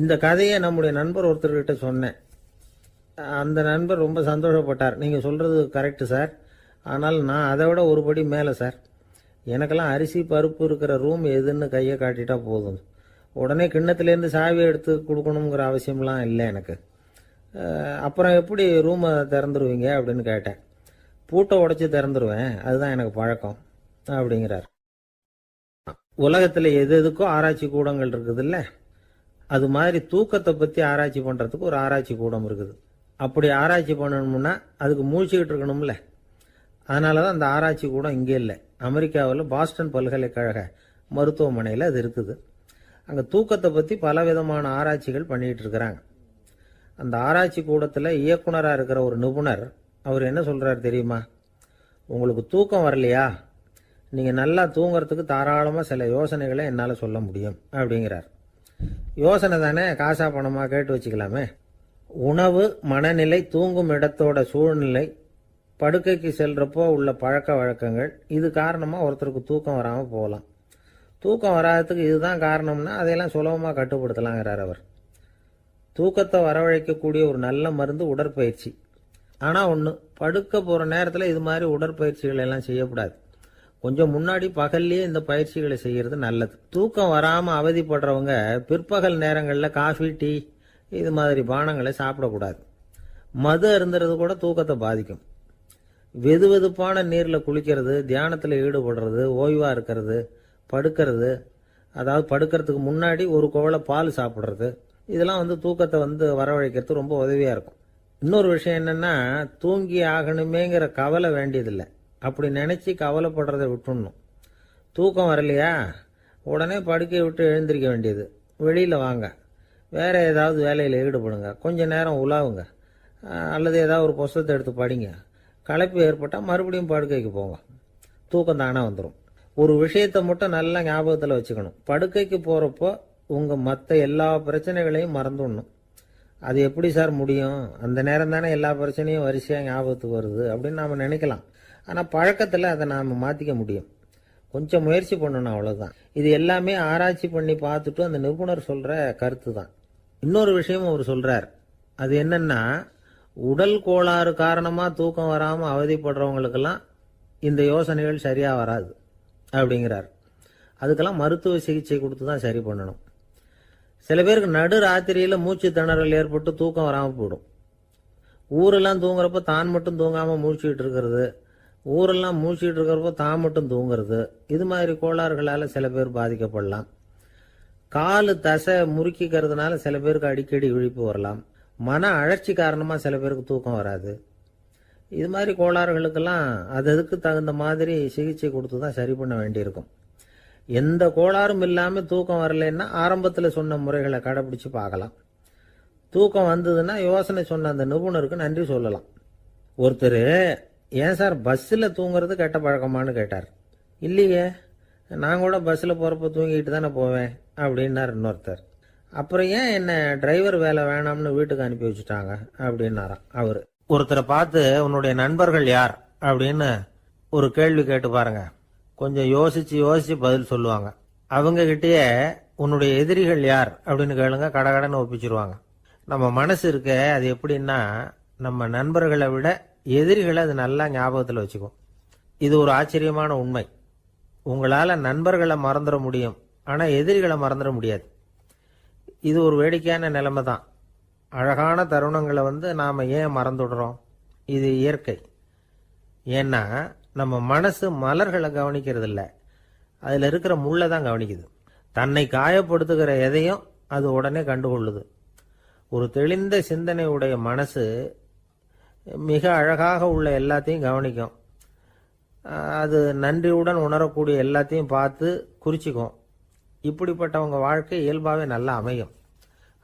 இந்த கதையை நம்முடைய நண்பர் ஒருத்தர்கிட்ட சொன்னேன். அந்த நண்பர் ரொம்ப சந்தோஷப்பட்டார். நீங்கள் சொல்கிறது கரெக்டு சார், ஆனால் நான் அதை விட ஒரு படி மேலே சார். எனக்கெல்லாம் அரிசி பருப்பு இருக்கிற ரூம் எதுன்னு கையை காட்டிட்டா போதும், உடனே கிண்ணத்துலேருந்து சாவியை எடுத்து கொடுக்கணுங்கிற அவசியம்லாம் இல்லை எனக்கு. அப்புறம் எப்படி ரூமை திறந்துருவீங்க அப்படின்னு கேட்டேன். பூட்டை உடைச்சி திறந்துருவேன், அதுதான் எனக்கு பழக்கம் அப்படிங்கிறார். உலகத்தில் எது எதுக்கோ ஆராய்ச்சி கூடங்கள் இருக்குதுல்ல, அது மாதிரி தூக்கத்தை பற்றி ஆராய்ச்சி பண்ணுறதுக்கு ஒரு ஆராய்ச்சி கூடம் இருக்குது. அப்படி ஆராய்ச்சி பண்ணணும்னா அதுக்கு மூழ்கிக்கிட்டு இருக்கணும்ல. அதனால தான் அந்த ஆராய்ச்சி கூடம் இங்கே இல்லை, அமெரிக்காவில் பாஸ்டன் பல்கலைக்கழக மருத்துவமனையில் அது இருக்குது. அங்கே தூக்கத்தை பற்றி பலவிதமான ஆராய்ச்சிகள் பண்ணிகிட்டு இருக்கிறாங்க. அந்த ஆராய்ச்சி கூடத்தில் இயக்குனராக இருக்கிற ஒரு நிபுணர், அவர் என்ன சொல்கிறார் தெரியுமா? உங்களுக்கு தூக்கம் வரலையா, நீங்கள் நல்லா தூங்குறதுக்கு தாராளமாக சில யோசனைகளை என்னால் சொல்ல முடியும் அப்படிங்கிறார். யோசனை தானே, காசா பணமாக கேட்டு வச்சுக்கலாமே. உணவு, மனநிலை, தூங்கும் இடத்தோட சூழ்நிலை, படுக்கைக்கு செல்றப்போ உள்ள பழக்க வழக்கங்கள், இது காரணமாக ஒருத்தருக்கு தூக்கம் வராமல் போகலாம். தூக்கம் வராததுக்கு இதுதான் காரணம்னா அதையெல்லாம் சுலபமாக கட்டுப்படுத்தலாங்கிறார் அவர். தூக்கத்தை வரவழைக்கக்கூடிய ஒரு நல்ல மருந்து உடற்பயிற்சி. ஆனால் ஒன்று, படுக்க போகிற நேரத்தில் இது மாதிரி உடற்பயிற்சிகள் எல்லாம் செய்யக்கூடாது. கொஞ்சம் முன்னாடி பகல்லையே இந்த பயிற்சிகளை செய்கிறது நல்லது. தூக்கம் வராமல் அவதிப்படுறவங்க பிற்பகல் நேரங்களில் காஃபி, டீ இது மாதிரி பானங்களை சாப்பிடக்கூடாது. மது அருந்துறது கூட தூக்கத்தை பாதிக்கும். வெது வெதுப்பான நீரில் குளிக்கிறது, தியானத்தில் ஈடுபடுறது, ஓய்வாக இருக்கிறது, படுக்கிறது, அதாவது படுக்கிறதுக்கு முன்னாடி ஒரு குவளை பால் சாப்பிட்றது, இதெல்லாம் தூக்கத்தை வரவழைக்கிறது ரொம்ப உதவியாக இருக்கும். இன்னொரு விஷயம் என்னென்னா, தூங்கி ஆகணுமேங்கிற கவலை வேண்டியதில்லை. அப்படி நினச்சி கவலைப்படுறதை விட்டுடணும். தூக்கம் வரலையா, உடனே படுக்கையை விட்டு எழுந்திருக்க வேண்டியது. வெளியில் வாங்க, வேறு ஏதாவது வேலையில் ஈடுபடுங்க, கொஞ்சம் நேரம் உலாவுங்க, அல்லது ஏதாவது ஒரு புஸ்தகத்தை எடுத்து படிங்க. களைப்பு ஏற்பட்டால் மறுபடியும் படுக்கைக்கு போங்க, தூக்கம் தானே வந்துடும். ஒரு விஷயத்தை மட்டும் நல்லா ஞாபகத்தில் வச்சுக்கணும். படுக்கைக்கு போகிறப்போ உங்கள் மற்ற எல்லா பிரச்சனைகளையும் மறந்துடணும். அது எப்படி சார் முடியும், அந்த நேரம் தானே எல்லா பிரச்சனையும் வரிசையாக ஞாபகத்துக்கு வருது அப்படின்னு நாம் நினைக்கலாம். ஆனால் பழக்கத்தில் அதை நாம் மாற்றிக்க முடியும். கொஞ்சம் முயற்சி பண்ணணும், அவ்வளோதான். இது எல்லாமே ஆராய்ச்சி பண்ணி பார்த்துட்டு அந்த நிபுணர் சொல்கிற கருத்து தான். இன்னொரு விஷயமும் அவர் சொல்கிறார். அது என்னென்னா, உடல் கோளாறு காரணமாக தூக்கம் வராமல் அவதிப்படுறவங்களுக்கெல்லாம் இந்த யோசனைகள் சரியாக வராது அப்படிங்கிறார். அதுக்கெல்லாம் மருத்துவ சிகிச்சை கொடுத்து தான் சரி பண்ணணும். சில பேருக்கு நடு ராத்திரியில் மூச்சு திணறல் ஏற்பட்டு தூக்கம் வராமல் போயிடும். ஊரெல்லாம் தூங்குறப்போ தான் மட்டும் தூங்காமல் மூழ்கிட்டு இருக்கிறது, ஊரெல்லாம் மூழ்கிட்டு இருக்கிறப்போ தான் மட்டும் தூங்குறது, இது மாதிரி கோளாறுகளால் சில பேர் பாதிக்கப்படலாம். காலு தசை முறுக்கிக்கிறதுனால சில பேருக்கு அடிக்கடி விழிப்பு வரலாம். மன அழற்சி காரணமாக சில பேருக்கு தூக்கம் வராது. இது மாதிரி கோளாறுகளுக்கெல்லாம் அதுக்கு தகுந்த மாதிரி சிகிச்சை கொடுத்து தான் சரி பண்ண வேண்டியிருக்கும். எந்த கோளாறும் இல்லாமல் தூக்கம் வரலைன்னா ஆரம்பத்தில் சொன்ன முறைகளை கடைப்பிடிச்சு பார்க்கலாம். தூக்கம் வந்ததுன்னா யோசனை சொன்ன அந்த நிபுணருக்கு நன்றி சொல்லலாம். ஒருத்தர், ஏன் சார் பஸ்ஸில் தூங்குறது கெட்ட பழக்கமானு கேட்டார். இல்லையே, நான் கூட பஸ்ஸில் போகிறப்ப தூங்கிட்டு தானே போவேன் அப்படின்னார் இன்னொருத்தர். அப்புறம் ஏன் என்ன டிரைவர் வேலை வேணாம்னு வீட்டுக்கு அனுப்பி வச்சுட்டாங்க அப்படின்னாராம் அவர். ஒருத்தரை பார்த்து உன்னுடைய நண்பர்கள் யார் அப்படின்னு ஒரு கேள்வி கேட்டு பாருங்க. கொஞ்சம் யோசிச்சு பதில் சொல்லுவாங்க. அவங்க கிட்டேயே உன்னுடைய எதிரிகள் யார் அப்படின்னு கேளுங்க, கடகடன்னு ஒப்பிச்சிருவாங்க. நம்ம மனசு இருக்க, அது எப்படின்னா, நம்ம நண்பர்களை விட எதிரிகளை அது நல்லா ஞாபகத்தில் வச்சுக்கும். இது ஒரு ஆச்சரியமான உண்மை. உங்களால் நண்பர்களை மறந்துட முடியும், ஆனால் எதிரிகளை மறந்துட முடியாது. இது ஒரு வேடிக்கையான நிலைமை தான். அழகான தருணங்களை நாம் ஏன் மறந்துடுறோம்? இது இயற்கை. ஏன்னா நம்ம மனசு மலர்களை கவனிக்கிறது இல்லை, அதில் இருக்கிற முள்ளை தான் கவனிக்குது. தன்னை காயப்படுத்துகிற எதையும் அது உடனே கண்டுகொள்ளுது. ஒரு தெளிந்த சிந்தனை உடைய மனசு மிக அழகாக உள்ள எல்லாத்தையும் கவனிக்கும். அது நன்றியுடன் உணரக்கூடிய எல்லாத்தையும் பார்த்து குறிச்சிக்கும். இப்படிப்பட்டவங்க வாழ்க்கை இயல்பாகவே நல்லா அமையும்.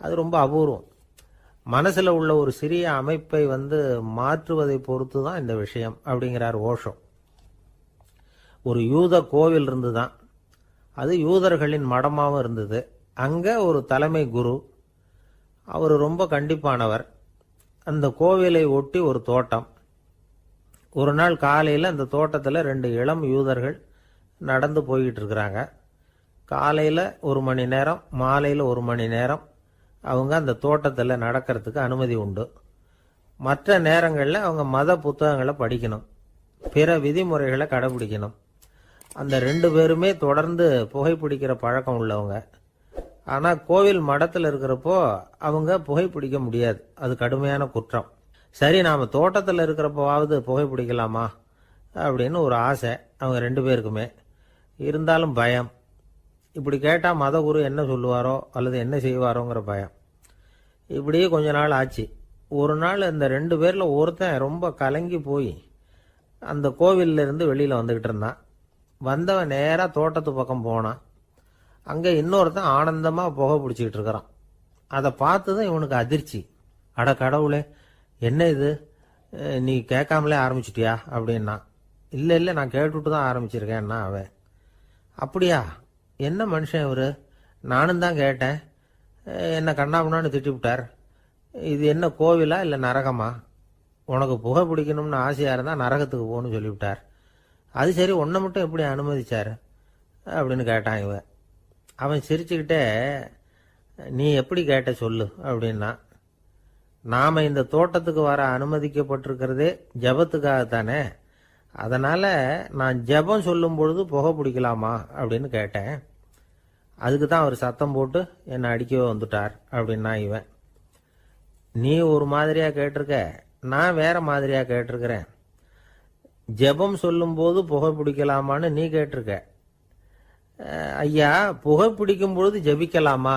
அது ரொம்ப அபூர்வம். மனசில் உள்ள ஒரு சிறிய அமைப்பை மாற்றுவதை பொறுத்து தான் இந்த விஷயம் அப்படிங்கிறார் ஓஷோ. ஒரு யூத கோவில் இருந்துதான். அது யூதர்களின் மடமாகவும் இருந்தது. அங்கே ஒரு தலைமை குரு, அவர் ரொம்ப கண்டிப்பானவர். அந்த கோவிலை ஒட்டி ஒரு தோட்டம். ஒரு நாள் காலையில் அந்த தோட்டத்தில் 2 இளம் யூதர்கள் நடந்து போய்கிட்டு இருக்கிறாங்க. காலையில் 1 மணி நேரம், மாலையில் 1 மணி நேரம் அவங்க அந்த தோட்டத்தில் நடக்கிறதுக்கு அனுமதி உண்டு. மற்ற நேரங்களில் அவங்க மத புத்தகங்களை படிக்கணும், பிற விதிமுறைகளை கடைபிடிக்கணும். அந்த 2 பேருமே தொடர்ந்து புகைப்பிடிக்கிற பழக்கம் உள்ளவங்க. ஆனால் கோவில் மடத்தில் இருக்கிறப்போ அவங்க புகைப்பிடிக்க முடியாது, அது கடுமையான குற்றம். சரி, நாம் தோட்டத்தில் இருக்கிறப்போவாவது புகைப்பிடிக்கலாமா அப்படின்னு ஒரு ஆசை அவங்க 2 பேருக்குமே. இருந்தாலும் பயம். இப்படி கேட்டால் மதகுரு என்ன சொல்லுவாரோ அல்லது என்ன செய்வாரோங்கிற பயம். இப்படியே கொஞ்ச நாள் ஆச்சு. ஒரு நாள் இந்த 2 பேரில் ஒருத்தன் ரொம்ப கலங்கி போய் அந்த கோவில்ல இருந்து வெளியில் வந்துக்கிட்டு இருந்தான். வந்தவன் நேராக தோட்டத்து பக்கம் போனான். அங்கே இன்னொருத்தன் ஆனந்தமாக புகை பிடிச்சிக்கிட்டு இருக்கிறான். அதை பார்த்து தான் இவனுக்கு அதிர்ச்சி. அட கடவுளே, என்ன இது, நீ கேட்காமலே ஆரம்பிச்சிட்டியா அப்படின்னா. இல்லை இல்லை, நான் கேட்டுட்டு தான் ஆரம்பிச்சிருக்கேன்னா அவன். அப்படியா, என்ன மனுஷன் இவர், நானும் தான் கேட்டேன், என்ன கண்ணாமுன்னான்னு திட்டிவிட்டார். இது என்ன கோவிலா இல்லை நரகமா? உனக்கு புகை பிடிக்கணும்னு ஆசையாக இருந்தால் நரகத்துக்கு போகணும்னு சொல்லிவிட்டார். அது சரி, உன்னை மட்டும் எப்படி அனுமதிச்சார் அப்படின்னு கேட்டான் இவன். அவன் சிரிச்சுக்கிட்டே, நீ எப்படி கேட்ட சொல்லு அப்படின்னா. நாம் இந்த தோட்டத்துக்கு வர அனுமதிக்கப்பட்டிருக்கிறதே ஜபத்துக்காகத்தானே, அதனால் நான் ஜபம் சொல்லும் பொழுது புகை பிடிக்கலாமா அப்படின்னு கேட்டேன். அதுக்கு தான் அவர் சத்தம் போட்டு என்னை அடிக்கவே வந்துட்டார் அப்படின்னா இவன். நீ ஒரு மாதிரியாக கேட்டிருக்க, நான் வேற மாதிரியாக கேட்டிருக்கிறேன். ஜெபம் சொல்லும்போது புகை பிடிக்கலாமான்னு நீ கேட்டிருக்க. ஐயா, புகை பிடிக்கும் பொழுது ஜபிக்கலாமா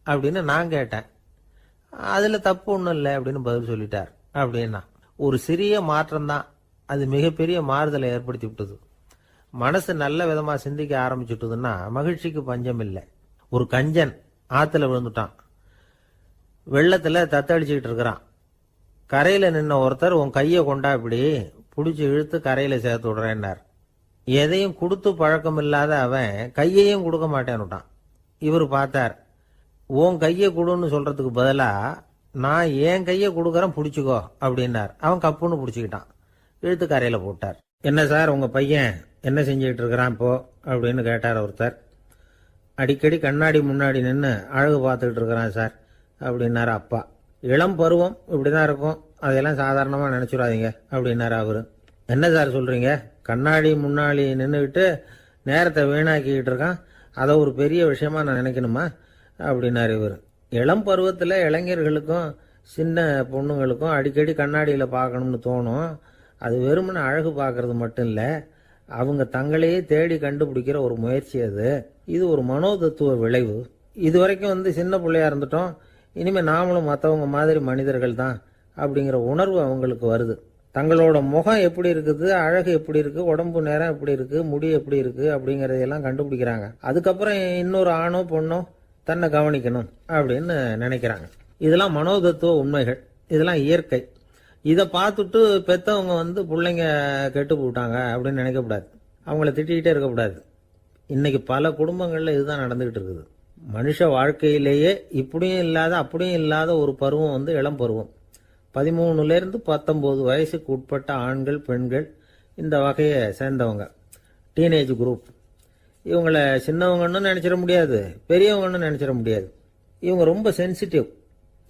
அப்படின்னு நான் கேட்டேன். அதில் தப்பு ஒன்றும் இல்லை அப்படின்னு பதில் சொல்லிட்டார் அப்படின்னா. ஒரு சிறிய மாற்றம்தான் அது மிகப்பெரிய மாறுதலை ஏற்படுத்தி விட்டது. மனசு நல்ல விதமாக சிந்திக்க ஆரம்பிச்சுட்டுதுன்னா மகிழ்ச்சிக்கு பஞ்சம் இல்லை. ஒரு கஞ்சன் ஆற்றுல விழுந்துட்டான். வெள்ளத்தில் தத்தளிச்சுக்கிட்டு இருக்கிறான். கரையில் நின்ன ஒருத்தர், உன் கையை கொண்டா இப்படி பிடிச்சி இழுத்து கரையில் சேர்த்து விடுறேன்னார். எதையும் கொடுத்து பழக்கம் இல்லாத அவன் கையையும் கொடுக்க மாட்டேன்னுட்டான். இவர் பார்த்தார், உன் கையை கொடுன்னு சொல்றதுக்கு பதிலாக நான் என் கையை கொடுக்குறேன் பிடிச்சிக்கோ அப்படின்னார். அவன் கப்புன்னு பிடிச்சிக்கிட்டான், இழுத்து கரையில் போட்டார். என்ன சார், உங்கள் பையன் என்ன செஞ்சுக்கிட்டு இருக்கிறான் இப்போ அப்படின்னு கேட்டார் ஒருத்தர். அடிக்கடி கண்ணாடி முன்னாடி நின்று அழகு பார்த்துக்கிட்டு இருக்கிறான் சார் அப்படின்னாரு அப்பா. இளம் பருவம் இப்படி தான் இருக்கும், அதையெல்லாம் சாதாரணமாக நினச்சிடாதீங்க அப்படின்னாரு அவரு. என்ன சார் சொல்கிறீங்க, கண்ணாடி முன்னாடி நின்றுக்கிட்டு நேரத்தை வீணாக்கிக்கிட்டு இருக்கான், அதை ஒரு பெரிய விஷயமா நான் நினைக்கணுமா அப்படின்னாரு இவர். இளம் பருவத்தில் இளைஞர்களுக்கும் சின்ன பொண்ணுங்களுக்கும் அடிக்கடி கண்ணாடியில் பார்க்கணும்னு தோணும். அது வெறுமனே அழகு பார்க்கறது மட்டும் இல்லை, அவங்க தங்களையே தேடி கண்டுபிடிக்கிற ஒரு முயற்சி அது. இது ஒரு மனோதத்துவ விளைவு. இது வரைக்கும் சின்ன பிள்ளையா இருந்துட்டோம், இனிமேல் நாமளும் மற்றவங்க மாதிரி மனிதர்கள் தான் அப்படிங்கிற உணர்வு அவங்களுக்கு வருது. தங்களோட முகம் எப்படி இருக்குது, அழகு எப்படி இருக்கு, உடம்பு நேரம் எப்படி இருக்கு, முடி எப்படி இருக்கு அப்படிங்கறதையெல்லாம் கண்டுபிடிக்கிறாங்க. அதுக்கப்புறம் இன்னொரு ஆணோ பொண்ணோ தன்னை கவனிக்கணும் அப்படின்னு நினைக்கிறாங்க. இதெல்லாம் மனோதத்துவ உண்மைகள், இதெல்லாம் இயற்கை. இதை பார்த்துட்டு பெற்றவங்க பிள்ளைங்க கெட்டு போட்டாங்க அப்படின்னு நினைக்கக்கூடாது, அவங்கள திட்டிக்கிட்டே இருக்கக்கூடாது. இன்னைக்கு பல குடும்பங்கள்ல இதுதான் நடந்துகிட்டு இருக்குது. மனுஷ வாழ்க்கையிலேயே இப்படியும் இல்லாத அப்படியும் இல்லாத ஒரு பருவம் இளம் பருவம். 13லேருந்து 19 வயசுக்கு உட்பட்ட ஆண்கள் பெண்கள் இந்த வகையை சேர்ந்தவங்க, டீனேஜ் குரூப். இவங்களை சின்னவங்கன்னு நினைச்சிட முடியாது, பெரியவங்கன்னு நினைச்சிட முடியாது. இவங்க ரொம்ப சென்சிட்டிவ்.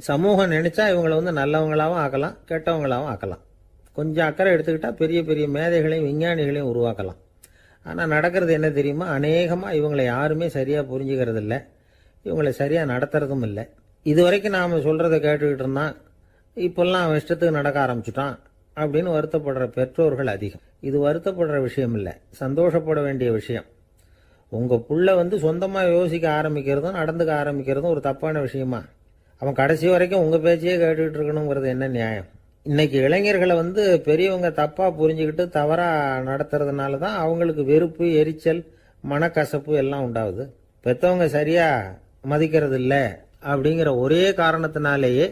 சமூகம் நினைச்சா இவங்களை நல்லவங்களாகவும் ஆக்கலாம், கெட்டவங்களாகவும் ஆக்கலாம். கொஞ்சம் அக்கறை எடுத்துக்கிட்டா பெரிய பெரிய மேதைகளையும் விஞ்ஞானிகளையும் உருவாக்கலாம். ஆனால் நடக்கிறது என்ன தெரியுமா, அநேகமாக இவங்களை யாருமே சரியாக புரிஞ்சுக்கிறது இல்லை, இவங்களை சரியாக நடத்துறதும் இல்லை. இது வரைக்கும் நாம் சொல்கிறத கேட்டுக்கிட்டு இருந்தான், இப்பெல்லாம் அவன் இஷ்டத்துக்கு நடக்க ஆரம்பிச்சுட்டான் அப்படின்னு வருத்தப்படுற பெற்றோர்கள் அதிகம். இது வருத்தப்படுற விஷயம் இல்லை, சந்தோஷப்பட வேண்டிய விஷயம். உங்கள் புள்ள சொந்தமாக யோசிக்க ஆரம்பிக்கிறதும் நடந்துக்க ஆரம்பிக்கிறதும் ஒரு தப்பான விஷயமா? அவன் கடைசி வரைக்கும் உங்கள் பேச்சையே கேட்டுக்கிட்டு இருக்கணுங்கிறது என்ன நியாயம்? இன்னைக்கு இளைஞர்களை பெரியவங்க தப்பாக புரிஞ்சுக்கிட்டு தவறாக நடத்துறதுனால தான் அவங்களுக்கு வெறுப்பு, எரிச்சல், மனக்கசப்பு எல்லாம் உண்டாகுது. பெற்றவங்க சரியாக மதிக்கிறது இல்லை அப்படிங்கிற ஒரே காரணத்தினாலேயே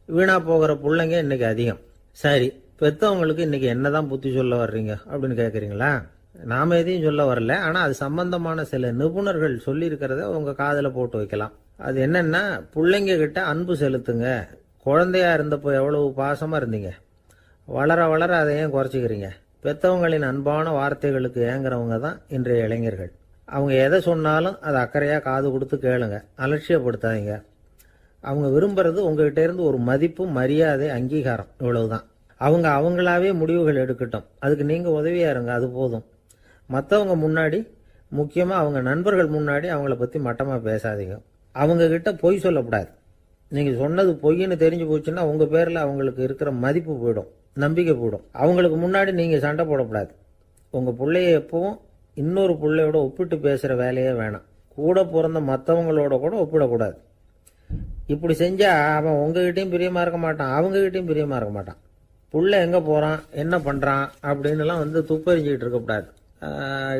வீணா போகிற பிள்ளைங்க இன்னைக்கு அதிகம். சரி, பெற்றவங்களுக்கு இன்னைக்கு என்னதான் புத்தி சொல்ல வர்றீங்க அப்படின்னு கேட்குறீங்களா? நாம எதையும் சொல்ல வரல, ஆனால் அது சம்பந்தமான சில நிபுணர்கள் சொல்லியிருக்கிறத உங்கள் காதில் போட்டு வைக்கலாம். அது என்னன்னா, பிள்ளைங்க கிட்ட அன்பு செலுத்துங்க. குழந்தையா இருந்தப்போ எவ்வளவு பாசமாக இருந்தீங்க, வளர வளர அதை ஏன் குறைச்சிக்கிறீங்க? பெற்றவங்களின் அன்பான வார்த்தைகளுக்கு ஏங்குறவங்க தான் இன்றைய இளைஞர்கள். அவங்க எதை சொன்னாலும் அதை அக்கறையாக காது கொடுத்து கேளுங்க, அலட்சியப்படுத்தாதீங்க. அவங்க விரும்புறது உங்ககிட்ட இருந்து ஒரு மதிப்பு, மரியாதை, அங்கீகாரம், இவ்வளவுதான். அவங்க அவங்களாவே முடிவுகள் எடுக்கட்டும், அதுக்கு நீங்கள் உதவியா இருங்க, அது போதும். மற்றவங்க முன்னாடி, முக்கியமாக அவங்க நண்பர்கள் முன்னாடி அவங்கள பற்றி மட்டமாக பேசாதீங்க. அவங்க கிட்ட பொய் சொல்லக்கூடாது. நீங்கள் சொன்னது பொய்ன்னு தெரிஞ்சு போச்சுன்னா உங்கள் பேரில் அவங்களுக்கு இருக்கிற மதிப்பு போயிடும், நம்பிக்கை போயிடும். அவங்களுக்கு முன்னாடி நீங்கள் சண்டை போடக்கூடாது. உங்கள் பிள்ளைய எப்பவும் இன்னொரு பிள்ளையோட ஒப்பிட்டு பேசுகிற வேலையே வேணாம். கூட பிறந்த மற்றவங்களோட கூட ஒப்பிடக்கூடாது. இப்படி செஞ்சால் அவன் உங்ககிட்டையும் பிரியமாக இருக்க மாட்டான், அவங்ககிட்டையும் பிரியமாக இருக்க மாட்டான். புள்ள எங்கே போகிறான், என்ன பண்ணுறான் அப்படின்னுலாம் துப்பறிஞ்சிக்கிட்டு இருக்கக்கூடாது.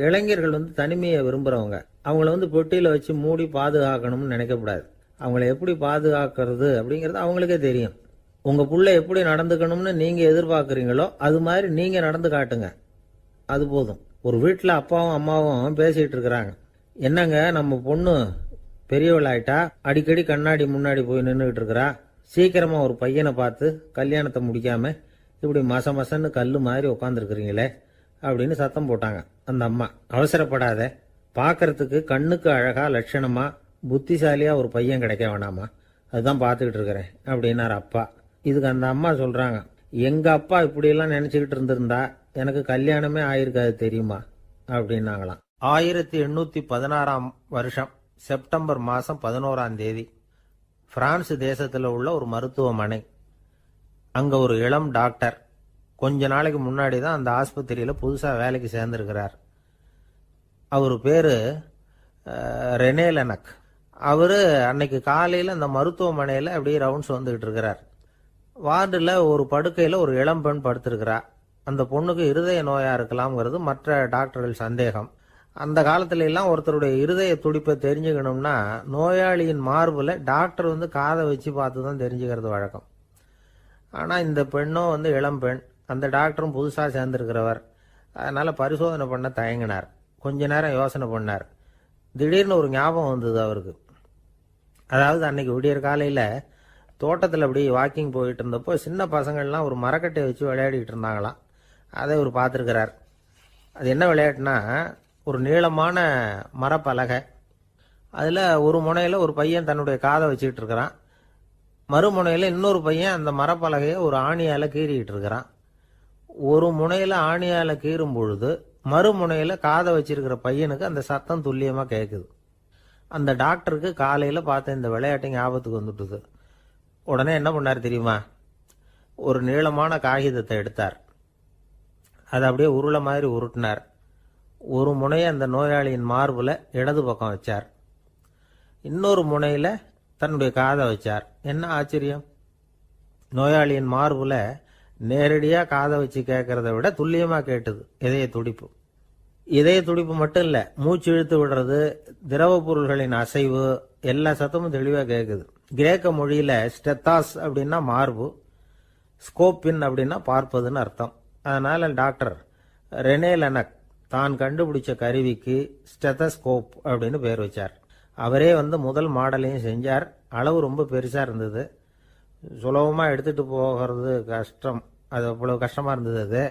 இளைஞர்கள் தனிமையை விரும்புகிறவங்க. அவங்கள பெட்டியில் வச்சு மூடி பாதுகாக்கணும்னு நினைக்கக்கூடாது. அவங்கள எப்படி பாதுகாக்கிறது அப்படிங்கிறது அவங்களுக்கே தெரியும். உங்கள் புள்ள எப்படி நடந்துக்கணும்னு நீங்கள் எதிர்பார்க்குறீங்களோ அது மாதிரி நீங்கள் நடந்து காட்டுங்க, அது போதும். ஒரு வீட்டில் அப்பாவும் அம்மாவும் பேசிகிட்டு இருக்கிறாங்க. என்னங்க, நம்ம பொண்ணு பெரியவளாயிட்டா, அடிக்கடி கண்ணாடி முன்னாடி போய் நின்றுக்கிட்டு இருக்கிறா, சீக்கிரமாக ஒரு பையனை பார்த்து கல்யாணத்தை முடிக்காமல் இப்படி மசன்னு கல் மாதிரி உட்காந்துருக்குறீங்களே அப்படின்னு சத்தம் போட்டாங்க. அந்த அம்மா, அவசரப்படாத, பார்க்கறதுக்கு கண்ணுக்கு அழகா லட்சணமா புத்திசாலியா ஒரு பையன் கிடைக்க வேணாமா, அதுதான் பார்த்துக்கிட்டு இருக்கிறேன் அப்படின்னாரு அப்பா. இதுக்கு அந்த அம்மா சொல்றாங்க, எங்க அப்பா இப்படியெல்லாம் நினைச்சுக்கிட்டு இருந்திருந்தா எனக்கு கல்யாணமே ஆயிருக்காது தெரியுமா அப்படின்னாங்களாம். 1816 வருஷம் செப்டம்பர் மாதம் 11ஆம் தேதி பிரான்ஸ் தேசத்தில் உள்ள ஒரு மருத்துவமனை. அங்கே ஒரு இளம் டாக்டர் கொஞ்ச நாளைக்கு முன்னாடி தான் அந்த ஆஸ்பத்திரியில் புதுசாக வேலைக்கு சேர்ந்துருக்கிறார். அவர் பேர் ரெனே லெனக். அவர் அன்னைக்கு காலையில் அந்த மருத்துவமனையில் அப்படியே ரவுண்ட்ஸ் வந்துக்கிட்டு இருக்கிறார். வார்டில் ஒரு படுக்கையில் ஒரு இளம் பெண் படுத்திருக்கிறா. அந்த பொண்ணுக்கு இருதய நோயாக இருக்கலாம்ங்கிறது மற்ற டாக்டர்கள் சந்தேகம். அந்த காலத்துல எல்லாம் ஒருத்தருடைய இருதய துடிப்பை தெரிஞ்சுக்கணும்னா நோயாளியின் மார்பில் டாக்டர் காதை வச்சு பார்த்து தான் தெரிஞ்சுக்கிறது வழக்கம். ஆனால் இந்த பெண்ணும் இளம் பெண், அந்த டாக்டரும் புதுசாக சேர்ந்துருக்கிறவர். அதனால் பரிசோதனை பண்ண தயங்கினார். கொஞ்ச நேரம் யோசனை பண்ணார். திடீர்னு ஒரு ஞாபகம் வந்தது அவருக்கு. அதாவது அன்னைக்கு விடியற் காலையில் தோட்டத்தில் அப்படி வாக்கிங் போயிட்டு இருந்தப்போ சின்ன பசங்கள்லாம் ஒரு மரக்கட்டையை வச்சு விளையாடிட்டு இருந்தாங்களாம். அதை இவர் பார்த்துருக்கிறார். அது என்ன விளையாட்டுனா, ஒரு நீளமான மரப்பலகை, அதில் ஒரு முனையில் ஒரு பையன் தன்னுடைய காதை வச்சுக்கிட்டு இருக்கிறான், மறுமுனையில் இன்னொரு பையன் அந்த மரப்பலகையை ஒரு ஆணியால் கீறிக்கிட்டு இருக்கிறான். ஒரு முனையில் ஆணியால் கீறும் பொழுது மறுமுனையில் காதை வச்சிருக்கிற பையனுக்கு அந்த சத்தம் துல்லியமாக கேட்குது. அந்த டாக்டருக்கு காலையில் பார்த்த இந்த விளையாட்டு ஞாபகத்துக்கு வந்துட்டுது. உடனே என்ன பண்ணார் தெரியுமா? ஒரு நீளமான காகிதத்தை எடுத்தார். அதை அப்படியே உருளை மாதிரி உருட்டினார். ஒரு முனையை அந்த நோயாளியின் மார்பில் இடது பக்கம் வச்சார், இன்னொரு முனையில் தன்னுடைய காதை வச்சார். என்ன ஆச்சரியம்! நோயாளியின் மார்பில் நேரடியாக காதை வச்சு கேட்கறத விட துல்லியமாக கேட்டது இதய துடிப்பு. இதய துடிப்பு மட்டும் இல்லை, மூச்சு இழுத்து விடுறது, திரவ பொருள்களின் அசைவு, எல்லா சத்தமும் தெளிவாக கேட்குது. கிரேக்க மொழியில் ஸ்டெத்தாஸ் அப்படின்னா மார்பு, ஸ்கோப்பின் அப்படின்னா பார்ப்பதுன்னு அர்த்தம். அதனால டாக்டர் ரெனே லெனக் தான் கண்டுபிடிச்ச கருவிக்கு ஸ்டெத்தஸ்கோப் அப்படின்னு பேர் வச்சார். அவரே முதல் மாடலையும் செஞ்சார். அளவு ரொம்ப பெருசாக இருந்தது, சுலபமாக எடுத்துகிட்டு போகிறது கஷ்டம், அது அவ்வளவு கஷ்டமாக இருந்தது அது.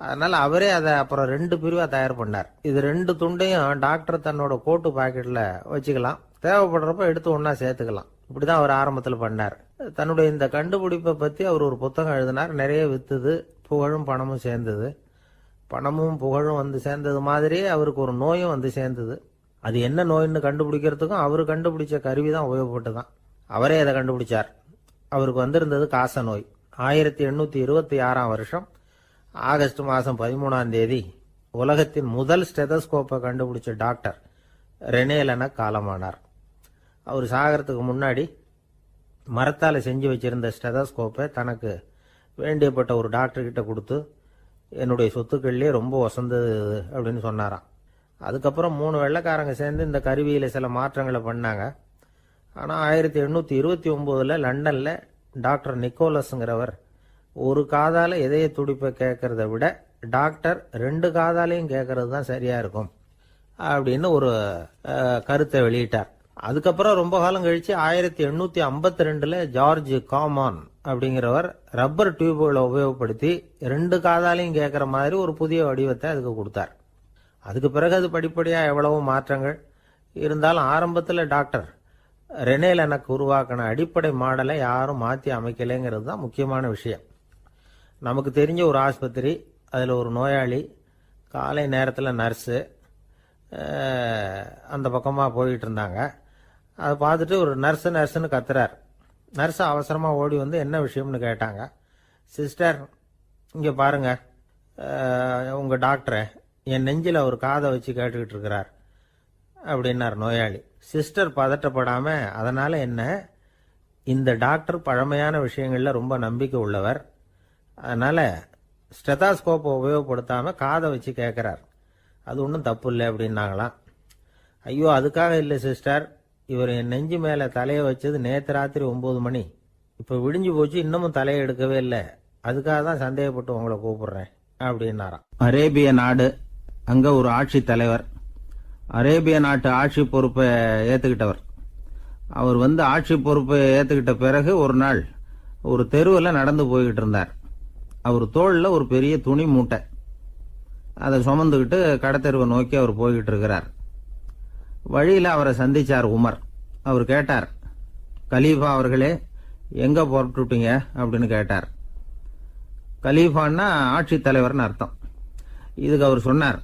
அதனால் அவரே அதை அப்புறம் 2 பிரிவாக தயார் பண்ணார். இது 2 துண்டையும் டாக்டர் தன்னோட கோட்டு பாக்கெட்டில் வச்சுக்கலாம், தேவைப்படுறப்ப எடுத்து ஒன்றா சேர்த்துக்கலாம். இப்படி தான் அவர் ஆரம்பத்தில் பண்ணார். தன்னுடைய இந்த கண்டுபிடிப்பை பற்றி அவர் ஒரு புத்தகம் எழுதினார். நிறைய விற்றுது, புகழும் பணமும் சேர்ந்தது. பணமும் புகழும் சேர்ந்தது மாதிரியே அவருக்கு ஒரு நோயும் சேர்ந்தது. அது என்ன நோயின்னு கண்டுபிடிக்கிறதுக்கும் அவர் கண்டுபிடிச்ச கருவி தான் உபயோகப்பட்டு தான். அவரே அதை கண்டுபிடிச்சார். அவருக்கு வந்திருந்தது காச நோய். 1826 வருஷம் ஆகஸ்ட் மாதம் 13ஆம் தேதி உலகத்தின் முதல் ஸ்டெதஸ்கோப்பை கண்டுபிடிச்ச டாக்டர் ரெனே லெனக் காலமானார். அவர் சாகிறதுக்கு முன்னாடி மரத்தால் செஞ்சு வச்சிருந்த ஸ்டெதஸ்கோப்பை தனக்கு வேண்டியப்பட்ட ஒரு டாக்டர்கிட்ட கொடுத்து, என்னுடைய சொத்துக்கள்லேயே ரொம்ப வசந்தது அப்படின்னு சொன்னாராம். அதுக்கப்புறம் 3 வெள்ளைக்காரங்க சேர்ந்து இந்த கருவியில் சில மாற்றங்களை பண்ணாங்க. ஆனால் 1829 லண்டனில் டாக்டர் நிக்கோலஸ்ங்கிறவர் ஒரு காதால் இதய துடிப்பை கேட்கறத விட டாக்டர் 2 காதாலையும் கேட்கறது தான் சரியா இருக்கும் அப்படின்னு ஒரு கருத்தை வெளியிட்டார். அதுக்கப்புறம் ரொம்ப காலம் கழிச்சு 1852 ஜார்ஜ் காமான் அப்படிங்கிறவர் ரப்பர் டியூப்களை உபயோகப்படுத்தி 2 காதாலையும் கேட்கற மாதிரி ஒரு புதிய வடிவத்தை அதுக்கு கொடுத்தார். அதுக்கு பிறகு அது படிப்படியா எவ்வளவோ மாற்றங்கள் இருந்தாலும் ஆரம்பத்தில் டாக்டர் ரெனே லெனக் உருவாக்கின அடிப்படை மாடலை யாரும் மாற்றி அமைக்கலைங்கிறது தான் முக்கியமான விஷயம். நமக்கு தெரிஞ்ச ஒரு ஆஸ்பத்திரி, அதில் ஒரு நோயாளி, காலை நேரத்தில் நர்ஸு அந்த பக்கமாக போயிட்டு இருந்தாங்க. அதை பார்த்துட்டு ஒரு நர்ஸுன்னு கத்துறார். நர்ஸு அவசரமாக ஓடி வந்து என்ன விஷயம்னு கேட்டாங்க. சிஸ்டர், இங்கே பாருங்க, உங்கள் டாக்டரை என் நெஞ்சில் ஒரு காதை வச்சு கேட்டுக்கிட்டு இருக்கிறார் அப்படின்னார் நோயாளி. சிஸ்டர் பதட்டப்படாம, அதனால என்ன, இந்த டாக்டர் பழமையான விஷயங்கள்ல ரொம்ப நம்பிக்கை உள்ளவர், அதனால ஸ்டெதாஸ்கோப்பை உபயோகப்படுத்தாம காதை வச்சு கேட்கிறார், அது ஒன்றும் தப்பு இல்லை அப்படின்னாங்களாம். ஐயோ, அதுக்காக இல்லை சிஸ்டர், இவர் என் நெஞ்சு மேல தலையை வச்சது நேற்று ராத்திரி 9 மணி, இப்போ விடிஞ்சு போச்சு, இன்னமும் தலையை எடுக்கவே இல்லை, அதுக்காக தான் சந்தேகப்பட்டு உங்களை கூப்பிடுறேன் அப்படின்னாராம். அரேபிய நாடு, அங்க ஒரு ஆட்சி தலைவர், அரேபிய நாட்டு ஆட்சி பொறுப்பை ஏத்துக்கிட்டவர். அவர் ஆட்சி பொறுப்பை ஏத்துக்கிட்ட பிறகு ஒரு நாள் ஒரு தெருவில் நடந்து போய்கிட்டு இருந்தார். அவர் தோளில் ஒரு பெரிய துணி மூட்டை, அதை சுமந்துக்கிட்டு கடத்தெருவை நோக்கி அவர் போய்கிட்டு இருக்கிறார். வழியில் அவரை சந்திச்சார் உமர். அவர் கேட்டார், கலீஃபா அவர்களே, எங்க புறப்பட்டுட்டீங்க அப்படின்னு கேட்டார். கலீஃபான்னா ஆட்சி தலைவர்னு அர்த்தம். இதுக்கு அவர் சொன்னார்,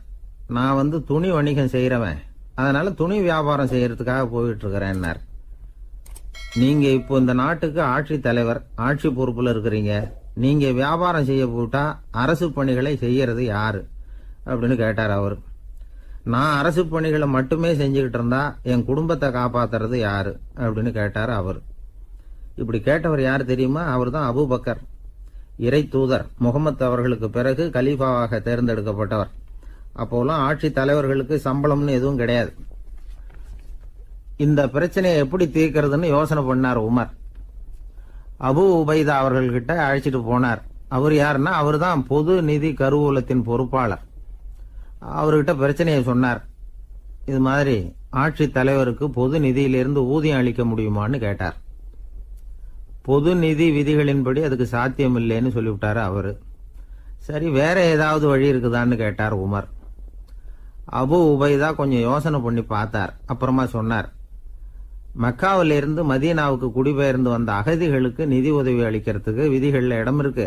நான் துணி வணிகம் செய்யறவன், அதனால துணி வியாபாரம் செய்யறதுக்காக போயிட்டு இருக்கிறேன்னார். நீங்க இப்போ இந்த நாட்டுக்கு ஆட்சி தலைவர், ஆட்சி பொறுப்புல இருக்கிறீங்க, நீங்க வியாபாரம் செய்ய போட்டா அரசு பணிகளை செய்யறது யாரு அப்படின்னு கேட்டார் அவர். நான் அரசு பணிகளை மட்டுமே செஞ்சுக்கிட்டு இருந்தா என் குடும்பத்தை காப்பாத்துறது யாரு அப்படின்னு கேட்டார் அவர். இப்படி கேட்டவர் யார் தெரியுமா? அவர் தான் அபூபக்கர், இறை தூதர் முகமது அவர்களுக்கு பிறகு கலீஃபாவாக தேர்ந்தெடுக்கப்பட்டவர். அப்போலாம் ஆட்சி தலைவர்களுக்கு சம்பளம்னு எதுவும் கிடையாது. இந்த பிரச்சனையை எப்படி தீர்க்கிறதுன்னு யோசனை பண்ணார் உமர். அபு உபைதா அவர்கள்கிட்ட அழைச்சிட்டு போனார். அவர் யாருன்னா, அவர் தான் பொது நிதி கருவூலத்தின் பொறுப்பாளர். அவர்கிட்ட பிரச்சனையை சொன்னார். இது மாதிரி ஆட்சி தலைவருக்கு பொது நிதியிலிருந்து ஊதியம் அளிக்க முடியுமான்னு கேட்டார். பொது நிதி விதிகளின்படி அதுக்கு சாத்தியம் இல்லைன்னு சொல்லிவிட்டாரு அவரு. சரி, வேற ஏதாவது வழி இருக்குதான்னு கேட்டார் உமர். அபு உபைதா கொஞ்சம் யோசனை பண்ணி பார்த்தார். அப்புறமா சொன்னார், மக்காவிலிருந்து மதீனாவுக்கு குடிபெயர்ந்து வந்த அகதிகளுக்கு நிதி உதவி அளிக்கிறதுக்கு விதிகள்ல இடம் இருக்கு.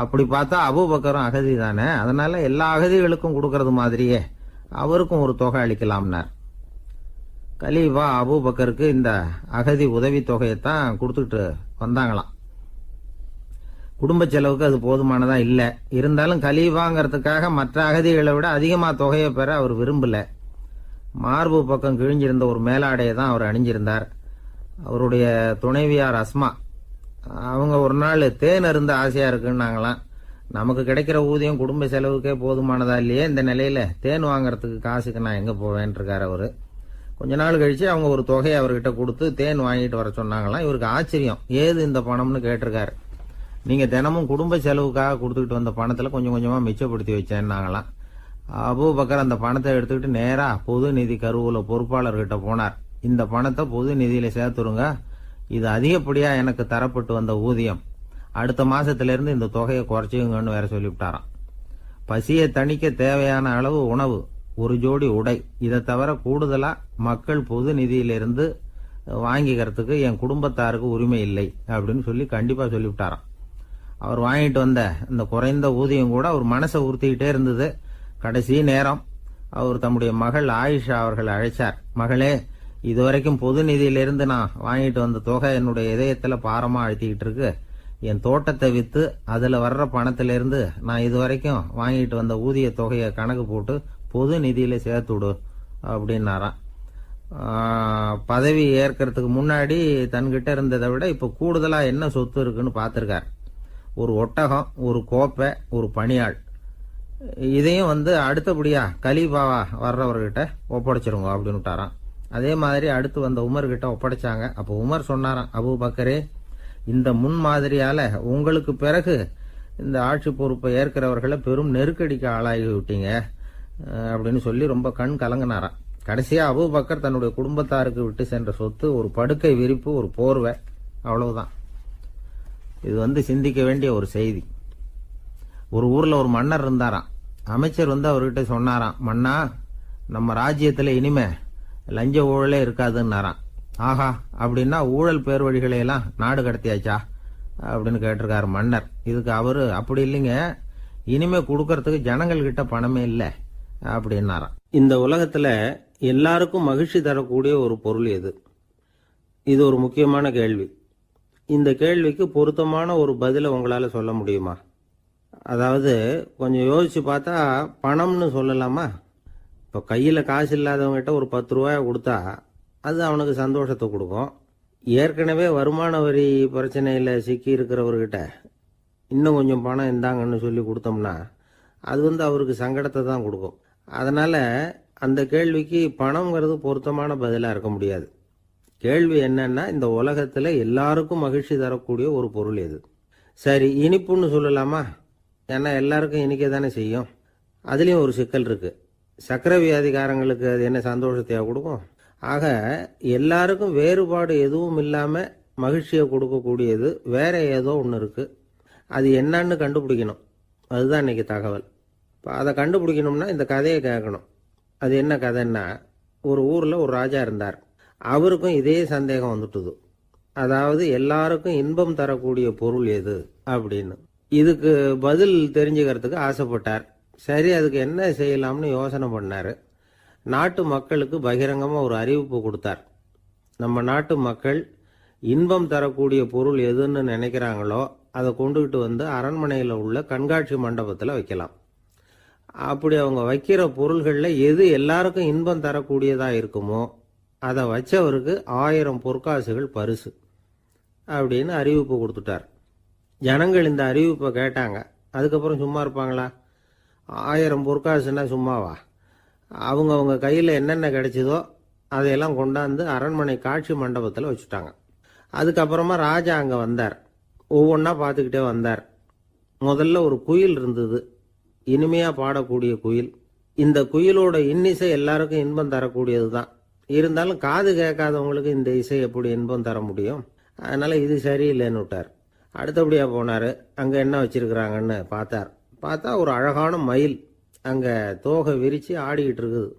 அப்படி பார்த்தா அபூபக்கரும் அகதி தானே, அதனால எல்லா அகதிகளுக்கும் கொடுக்கறது மாதிரியே அவருக்கும் ஒரு தொகை அளிக்கலாம்னார். கலீஃபா அபூபக்கருக்கு இந்த அகதி உதவி தொகையைத்தான் கொடுத்துட்டு வந்தாங்களாம். குடும்ப செலவுக்கு அது போதுமானதா இல்ல. இருந்தாலும் கலீஃபாங்கிறதுக்காக மற்ற அகதிகளை விட அதிகமா தொகையை பெற அவர் விரும்பல. மார்பு பக்கம் கிழிஞ்சிருந்த ஒரு மேலாடையை தான் அவர் அணிஞ்சிருந்தார். அவருடைய துணைவியார் அஸ்மா, அவங்க ஒரு நாள் தேன் அருந்த ஆசையா இருக்குன்னாங்களாம். நமக்கு கிடைக்கிற ஊதியம் குடும்ப செலவுக்கே போதுமானதா இல்லையே, இந்த நிலையில தேன் வாங்கறதுக்கு காசுக்கு நான் எங்க போவேன் இருக்காரு அவரு. கொஞ்ச நாள் கழிச்சு அவங்க ஒரு தொகையை அவர்கிட்ட கொடுத்து தேன் வாங்கிட்டு வர சொன்னாங்களாம். இவருக்கு ஆச்சரியம், ஏது இந்த பணம்னு கேட்டிருக்காரு. நீங்க தினமும் குடும்ப செலவுக்காக கொடுத்துக்கிட்டு வந்த பணத்துல கொஞ்சம் கொஞ்சமா மிச்சப்படுத்தி வச்சேன்னாங்களாம். அபூபக்கர் அந்த பணத்தை எடுத்துக்கிட்டு நேரா பொது நிதி கருவூல பொறுப்பாளர்கிட்ட போனார். இந்த பணத்தை பொது நிதியில சேர்த்துருங்க, இது அதிகப்படியா எனக்கு தரப்பட்டு வந்த ஊதியம், அடுத்த மாசத்துல இருந்து இந்த தொகையை குறைச்சிங்கன்னு வேற சொல்லிவிட்டாராம். பசியை தணிக்க தேவையான அளவு உணவு, ஒரு ஜோடி உடை, இதை தவிர கூடுதலா மக்கள் பொது நிதியிலிருந்து வாங்கிக்கிறதுக்கு என் குடும்பத்தாருக்கு உரிமை இல்லை அப்படின்னு சொல்லி கண்டிப்பா சொல்லிவிட்டாராம். அவர் வாங்கிட்டு வந்த இந்த குறைந்த ஊதியம் கூட அவர் மனசை உறுத்திக்கிட்டே இருந்தது. கடைசி நேரம் அவர் தம்முடைய மகள் ஆயிஷா அவர்களை அழைச்சார். மகளே, இதுவரைக்கும் பொது நிதியிலிருந்து நான் வாங்கிட்டு வந்த தொகை என்னுடைய இதயத்துல பாரமா அழுத்திக்கிட்டு இருக்கு, என் தோட்டத்தை விற்று அதில் வர்ற பணத்திலிருந்து நான் இது வரைக்கும் வாங்கிட்டு வந்த ஊதிய தொகையை கணக்கு போட்டு பொது நிதியில் சேர்த்து விடு அப்படின்னாராம். பதவி ஏற்கிறதுக்கு முன்னாடி தன்கிட்ட இருந்ததை விட இப்போ கூடுதலாக என்ன சொத்து இருக்குன்னு பார்த்துருக்கார். ஒரு ஒட்டகம், ஒரு கோப்பை, ஒரு பணியாள். இதையும் அடுத்தபடியா கலீஃபாவா வர்றவர்கிட்ட ஒப்படைச்சிருங்க அப்படின்னு விட்டாராம். அதே மாதிரி அடுத்து வந்த உமர்கிட்ட ஒப்படைச்சாங்க. அப்போ உமர் சொன்னாராம், அபூபக்கரே, இந்த முன்மாதிரியால உங்களுக்கு பிறகு இந்த ஆட்சி பொறுப்பை ஏற்கிறவர்களை பெரும் நெருக்கடிக்கு ஆளாகி விட்டீங்க அப்படின்னு சொல்லி ரொம்ப கண் கலங்கினாராம். கடைசியா அபூபக்கர் தன்னுடைய குடும்பத்தாருக்கு விட்டு சென்ற சொத்து ஒரு படுக்கை விரிப்பு, ஒரு போர்வை, அவ்வளவுதான். இது சிந்திக்க வேண்டிய ஒரு செய்தி. ஒரு ஊர்ல ஒரு மன்னர் இருந்தாராம். அமைச்சர் அவர்கிட்ட சொன்னாராம், மன்னா, நம்ம ராஜ்யத்துல இனிமே லஞ்ச ஊழலே இருக்காதுன்னாராம். ஆஹா, அப்படின்னா ஊழல் பேர் வழிகளை எல்லாம் நாடு கடத்தியாச்சா அப்படின்னு கேட்டிருக்காரு மன்னர். இதுக்கு அவரு, அப்படி இல்லைங்க, இனிமே கொடுக்கறதுக்கு ஜனங்கள் கிட்ட பணமே இல்லை அப்படின்னாராம். இந்த உலகத்துல எல்லாருக்கும் மகிழ்ச்சி தரக்கூடிய ஒரு பொருள் எது? இது ஒரு முக்கியமான கேள்வி. இந்த கேள்விக்கு பொருத்தமான ஒரு பதிலை உங்களால சொல்ல முடியுமா? அதாவது கொஞ்சம் யோசிச்சு பார்த்தா பணம்னு சொல்லலாமா? இப்போ கையில் காசு இல்லாதவங்ககிட்ட ஒரு 10 ரூபாய் கொடுத்தா அது அவனுக்கு சந்தோஷத்தை கொடுக்கும். ஏற்கனவே வருமான வரி பிரச்சனையில் சிக்கி இருக்கிறவர்கிட்ட இன்னும் கொஞ்சம் பணம் இருந்தாங்கன்னு சொல்லி கொடுத்தோம்னா அது அவருக்கு சங்கடத்தை தான் கொடுக்கும். அதனால அந்த கேள்விக்கு பணம்ங்கிறது பொருத்தமான பதிலாக இருக்க முடியாது. கேள்வி என்னன்னா, இந்த உலகத்தில் எல்லாருக்கும் மகிழ்ச்சி தரக்கூடிய ஒரு பொருள் எது? சரி, இனிப்புன்னு சொல்லலாமா? ஏன்னா எல்லாருக்கும் இனிக்க தானே செய்யும். அதுலேயும் ஒரு சிக்கல் இருக்கு. சக்கரை வியாதிக்காரங்களுக்கு அது என்ன சந்தோஷத்தையா கொடுக்கும்? ஆக எல்லாருக்கும் வேறுபாடு எதுவும் இல்லாமல் மகிழ்ச்சியை கொடுக்கக்கூடியது வேற ஏதோ ஒன்று இருக்கு. அது என்னன்னு கண்டுபிடிக்கணும். அதுதான் இன்னைக்கு தகவல். இப்போ அதை கண்டுபிடிக்கணும்னா இந்த கதையை கேட்கணும். அது என்ன கதைன்னா, ஒரு ஊரில் ஒரு ராஜா இருந்தார். அவருக்கும் இதே சந்தேகம் வந்துட்டுது. அதாவது எல்லாருக்கும் இன்பம் தரக்கூடிய பொருள் எது அப்படின்னு. இதுக்கு பதில் தெரிஞ்சுக்கிறதுக்கு ஆசைப்பட்டார். சரி, அதுக்கு என்ன செய்யலாம்னு யோசனை பண்ணார். நாட்டு மக்களுக்கு பகிரங்கமாக ஒரு அறிவிப்பு கொடுத்தார். நம்ம நாட்டு மக்கள் இன்பம் தரக்கூடிய பொருள் எதுன்னு நினைக்கிறாங்களோ அதை கொண்டுகிட்டு அரண்மனையில் உள்ள கண்காட்சி மண்டபத்தில் வைக்கலாம். அப்படி அவங்க வைக்கிற பொருள்களில் எது எல்லாருக்கும் இன்பம் தரக்கூடியதாக இருக்குமோ அதை வச்சவருக்கு 1000 பொற்காசுகள் பரிசு அப்படின்னு அறிவிப்பு கொடுத்துட்டார். ஜனங்கள் இந்த அறிவிப்பை கேட்டாங்க. அதுக்கப்புறம் சும்மா இருப்பாங்களா? 1000 பொற்காசுன்னா சும்மாவா? அவங்க கையில் என்னென்ன கிடைச்சதோ அதையெல்லாம் கொண்டாந்து அரண்மனை காட்சி மண்டபத்தில் வச்சுட்டாங்க. அதுக்கப்புறமா ராஜா அங்கே வந்தார். ஒவ்வொன்றா பார்த்துக்கிட்டே வந்தார். முதல்ல ஒரு குயில் இருந்தது, இனிமையாக பாடக்கூடிய குயில். இந்த குயிலோட இன்னிசை எல்லாருக்கும் இன்பம் தரக்கூடியது தான். இருந்தாலும் காது கேட்காதவங்களுக்கு இந்த இசை எப்படி இன்பம் தர முடியும்? அதனால இது சரியில்லைன்னு விட்டார். அடுத்தபடியாக போனார். அங்கே என்ன வச்சிருக்கிறாங்கன்னு பார்த்தா ஒரு அழகான மயில் அங்கே தோகை விரித்து ஆடிக்கிட்டு இருக்குது.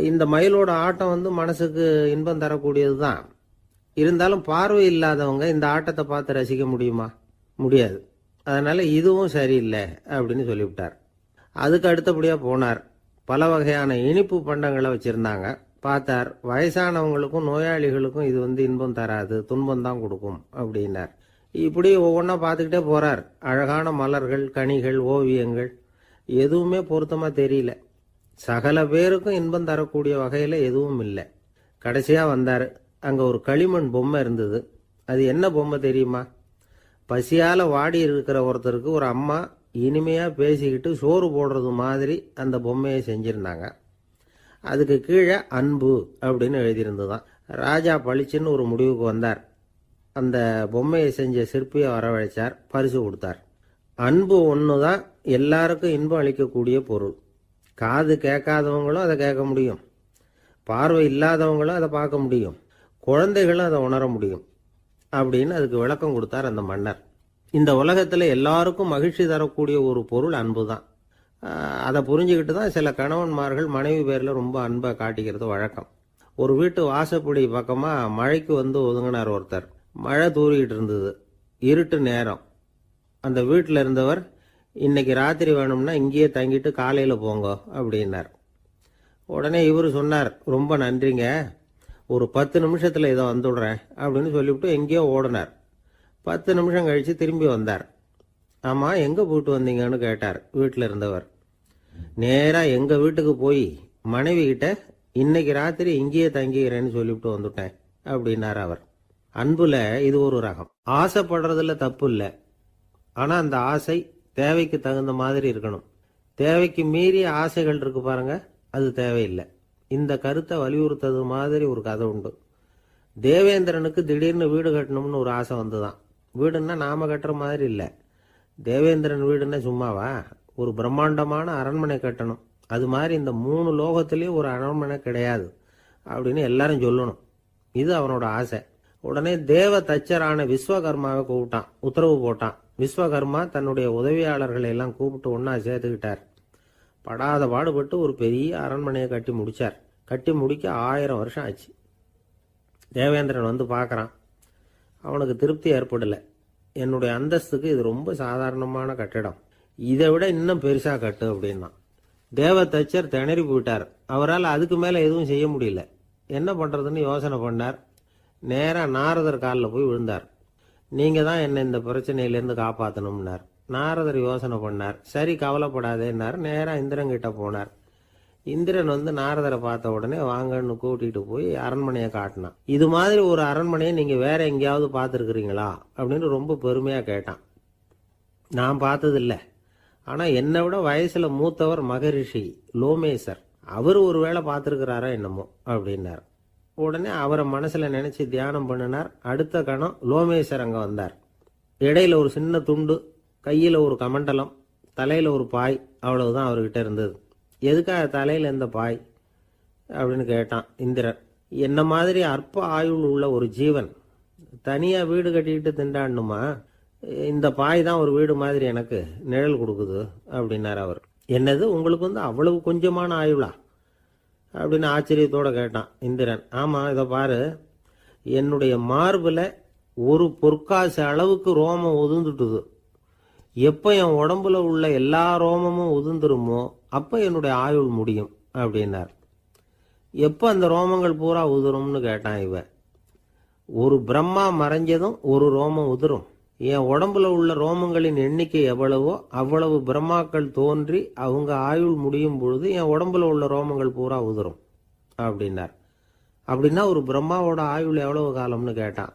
இந்த மயிலோட ஆட்டம் மனசுக்கு இன்பம் தரக்கூடியது தான். இருந்தாலும் பார்வை இல்லாதவங்க இந்த ஆட்டத்தை பார்த்து ரசிக்க முடியுமா? முடியாது. அதனால இதுவும் சரியில்லை அப்படின்னு சொல்லிவிட்டார். அதுக்கு அடுத்தபடியாக போனார். பல வகையான இனிப்பு பண்டங்களை வச்சுருந்தாங்க. பார்த்தார், வயசானவங்களுக்கும் நோயாளிகளுக்கும் இது இன்பம் தராது, துன்பம் தான் கொடுக்கும் அப்படின்னார். இப்படி ஒவ்வொன்றா பார்த்துக்கிட்டே போகிறார். அழகான மலர்கள், கனிகள், ஓவியங்கள் எதுவுமே பொருத்தமாக தெரியல. சகல பேருக்கும் இன்பம் தரக்கூடிய வகையில் எதுவும் இல்லை. கடைசியாக வந்தார். அங்கே ஒரு களிமண் பொம்மை இருந்தது. அது என்ன பொம்மை தெரியுமா? பசியால் வாடி இருக்கிற ஒருத்தருக்கு ஒரு அம்மா இனிமையாக பேசிக்கிட்டு சோறு போடுறது மாதிரி அந்த பொம்மையை செஞ்சுருந்தாங்க. அதுக்கு கீழே அன்பு அப்படின்னு எழுதியிருந்துதான். ராஜா பளிச்சுன்னு ஒரு முடிவுக்கு வந்தார். அந்த பொம்மையை செஞ்ச சிற்பியை வரவழைச்சார், பரிசு கொடுத்தார். அன்பு ஒன்று தான் எல்லாருக்கும் இன்பம் அளிக்கக்கூடிய பொருள். காது கேட்காதவங்களும் அதை கேட்க முடியும், பார்வை இல்லாதவங்களும் அதை பார்க்க முடியும், குழந்தைகளும் அதை உணர முடியும் அப்படின்னு அதுக்கு விளக்கம் கொடுத்தார் அந்த மன்னர். இந்த உலகத்தில் எல்லாருக்கும் மகிழ்ச்சி தரக்கூடிய ஒரு பொருள் அன்பு தான். அதை புரிஞ்சுக்கிட்டு தான் சில கணவன்மார்கள் மனைவி பேரில் ரொம்ப அன்பை காட்டிக்கிறது வழக்கம். ஒரு வீட்டு வாசப்படி பக்கமாக மழைக்கு ஒதுங்கினார் ஒருத்தர். மழை தூரிக்கிட்டு இருந்தது, இருட்டு நேரம். அந்த வீட்டில் இருந்தவர், இன்னைக்கு ராத்திரி வேணும்னா இங்கேயே தங்கிட்டு காலையில் போங்க அப்படின்னார். உடனே இவர் சொன்னார், ரொம்ப நன்றிங்க, ஒரு 10 நிமிஷத்தில் இதை வந்துடுறேன் அப்படின்னு சொல்லிவிட்டு எங்கேயோ ஓடினார். 10 நிமிஷம் கழித்து திரும்பி வந்தார். ஆமாம், எங்கே போயிட்டு வந்தீங்கன்னு கேட்டார் வீட்டில் இருந்தவர். நேராக எங்கள் வீட்டுக்கு போய் மனைவி கிட்ட இன்னைக்கு ராத்திரி இங்கேயே தங்கிக்கிறேன்னு சொல்லிவிட்டு வந்துட்டேன் அப்படின்னார் அவர். அன்புல இது ஒரு ரகம். ஆசைப்படுறதுல தப்பு இல்லை, ஆனால் அந்த ஆசை தேவைக்கு தகுந்த மாதிரி இருக்கணும். தேவைக்கு மீறிய ஆசைகள் இருக்கு பாருங்க, அது தேவையில்லை. இந்த கருத்தை வலியுறுத்தது மாதிரி ஒரு கதை உண்டு. தேவேந்திரனுக்கு திடீர்னு வீடு கட்டணும்னு ஒரு ஆசை வந்துதான். வீடுன்னா நாம கட்டுற மாதிரி இல்லை. தேவேந்திரன் வீடுன்னா சும்மாவா, ஒரு பிரம்மாண்டமான அரண்மனை கட்டணும். அது மாதிரி இந்த 3 லோகத்திலேயும் ஒரு அரண்மனை கிடையாது அப்படின்னு எல்லாரும் சொல்லணும். இது அவனோட ஆசை. உடனே தேவ தச்சரான விஸ்வகர்மாவை கூப்பிட்டான், உத்தரவு போட்டான். விஸ்வகர்மா தன்னுடைய உதவியாளர்களை எல்லாம் கூப்பிட்டு ஒன்னா சேர்த்துக்கிட்டார். படாத பாடுபட்டு ஒரு பெரிய அரண்மனையை கட்டி முடிச்சார். கட்டி முடிக்க 1000 வருஷம் ஆச்சு. தேவேந்திரன் வந்து பார்க்குறான். அவனுக்கு திருப்தி ஏற்படலை. என்னுடைய அந்தஸ்துக்கு இது ரொம்ப சாதாரணமான கட்டிடம், இதை விட இன்னும் பெருசாக கட்டு அப்படின்னா. தேவ தச்சர் திணறி போயிட்டார். அவரால் அதுக்கு மேலே எதுவும் செய்ய முடியல. என்ன பண்ணுறதுன்னு யோசனை பண்ணார். நேராக நாரதர் காலில் போய் விழுந்தார். நீங்கள் தான் என்னை இந்த பிரச்சனையிலேருந்து காப்பாற்றணும்னார். நாரதர் யோசனை பண்ணார். சரி, கவலைப்படாதேன்னார். நேராக இந்திரன் கிட்ட போனார். இந்திரன் வந்து நாரதரை பார்த்த உடனே வாங்கன்னு கூட்டிகிட்டு போய் அரண்மனையை காட்டினான். இது மாதிரி ஒரு அரண்மனையை நீங்கள் வேற எங்கேயாவது பார்த்துருக்குறீங்களா அப்படின்னு ரொம்ப பெருமையாக கேட்டான். நான் பார்த்ததில்லை, ஆனால் என்னை விட வயசில் மூத்தவர் மகரிஷி லோமேசர், அவர் ஒரு வேளை பார்த்துருக்கிறாரா என்னமோ அப்படின்னார். உடனே அவரை மனசில் நினச்சி தியானம் பண்ணினார். அடுத்த கணம் லோமேசர் அங்கே வந்தார். இடையில ஒரு சின்ன துண்டு, கையில் ஒரு கமண்டலம், தலையில் ஒரு பாய், அவ்வளவுதான் அவர்கிட்ட இருந்தது. எதுக்காக தலையில் எந்த பாய் அப்படின்னு கேட்டான் இந்திரன். என்ன மாதிரி அற்ப ஆயுள் உள்ள ஒரு ஜீவன் தனியாக வீடு கட்டிக்கிட்டு திண்டாடணுமா? இந்த பாய் தான் ஒரு வீடு மாதிரி எனக்கு நிழல் கொடுக்குது அப்படின்னார் அவர். என்னது, உங்களுக்கு வந்து அவ்வளவு கொஞ்சமான ஆயுளா அப்படின்னு ஆச்சரியத்தோடு கேட்டான் இந்திரன். ஆமாம், இதை பாரு, என்னுடைய மார்பில் ஒரு பொற்காசு அளவுக்கு ரோமம் உதிர்ந்துட்டுது. எப்போ என் உடம்புல உள்ள எல்லா ரோமமும் உதிர்ந்துருமோ அப்போ என்னுடைய ஆயுள் முடியும் அப்படின்னார். எப்போ அந்த ரோமங்கள் பூரா உதிரும்னு கேட்டான் இவன். ஒரு பிரம்மா மறைஞ்சதும் ஒரு ரோமம் உதிரும். என் உடம்புல உள்ள ரோமங்களின் எண்ணிக்கை எவ்வளவோ அவ்வளவு பிரம்மாக்கள் தோன்றி அவங்க ஆயுள் முடியும் பொழுது என் உடம்புல உள்ள ரோமங்கள் பூரா உதிரும் அப்படின்னார். அப்படின்னா ஒரு பிரம்மாவோட ஆயுள் எவ்வளவு காலம்னு கேட்டான்.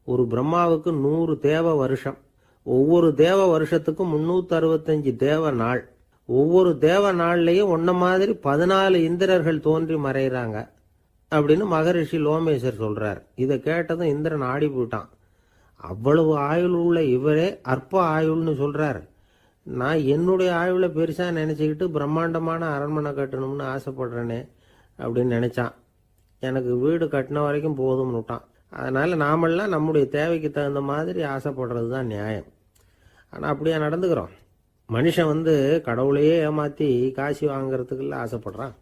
ஒரு பிரம்மாவுக்கு 100 தேவ வருஷம். ஒவ்வொரு தேவ வருஷத்துக்கும் 365 தேவ நாள். ஒவ்வொரு தேவ நாள்லையும் ஒன்ன மாதிரி 14 இந்திரர்கள் தோன்றி மறைகிறாங்க அப்படின்னு மகரிஷி லோமேசர் சொல்றார். இதை கேட்டதும் இந்திரன் ஆடி போயிட்டான். அவ்வளவு ஆயுள் உள்ள இவரே அற்ப ஆயுள்னு சொல்றார். நான் என்னுடைய ஆயுளை பெருசா நினைச்சுக்கிட்டு பிரம்மாண்டமான அரண்மனை கட்டணும்னு ஆசைப்படுறேனே அப்படின்னு நினைச்சான். எனக்கு வீடு கட்டின வரைக்கும் போதும்னு விட்டான். அதனால நாமெல்லாம் நம்முடைய தேவைக்கு தகுந்த மாதிரி ஆசைப்படுறது தான் நியாயம். ஆனால் அப்படியே நடந்துக்கிறோம். மனுஷன் வந்து கடவுளையே ஏமாத்தி காசு வாங்குறதுக்குள்ள ஆசைப்படுறான்.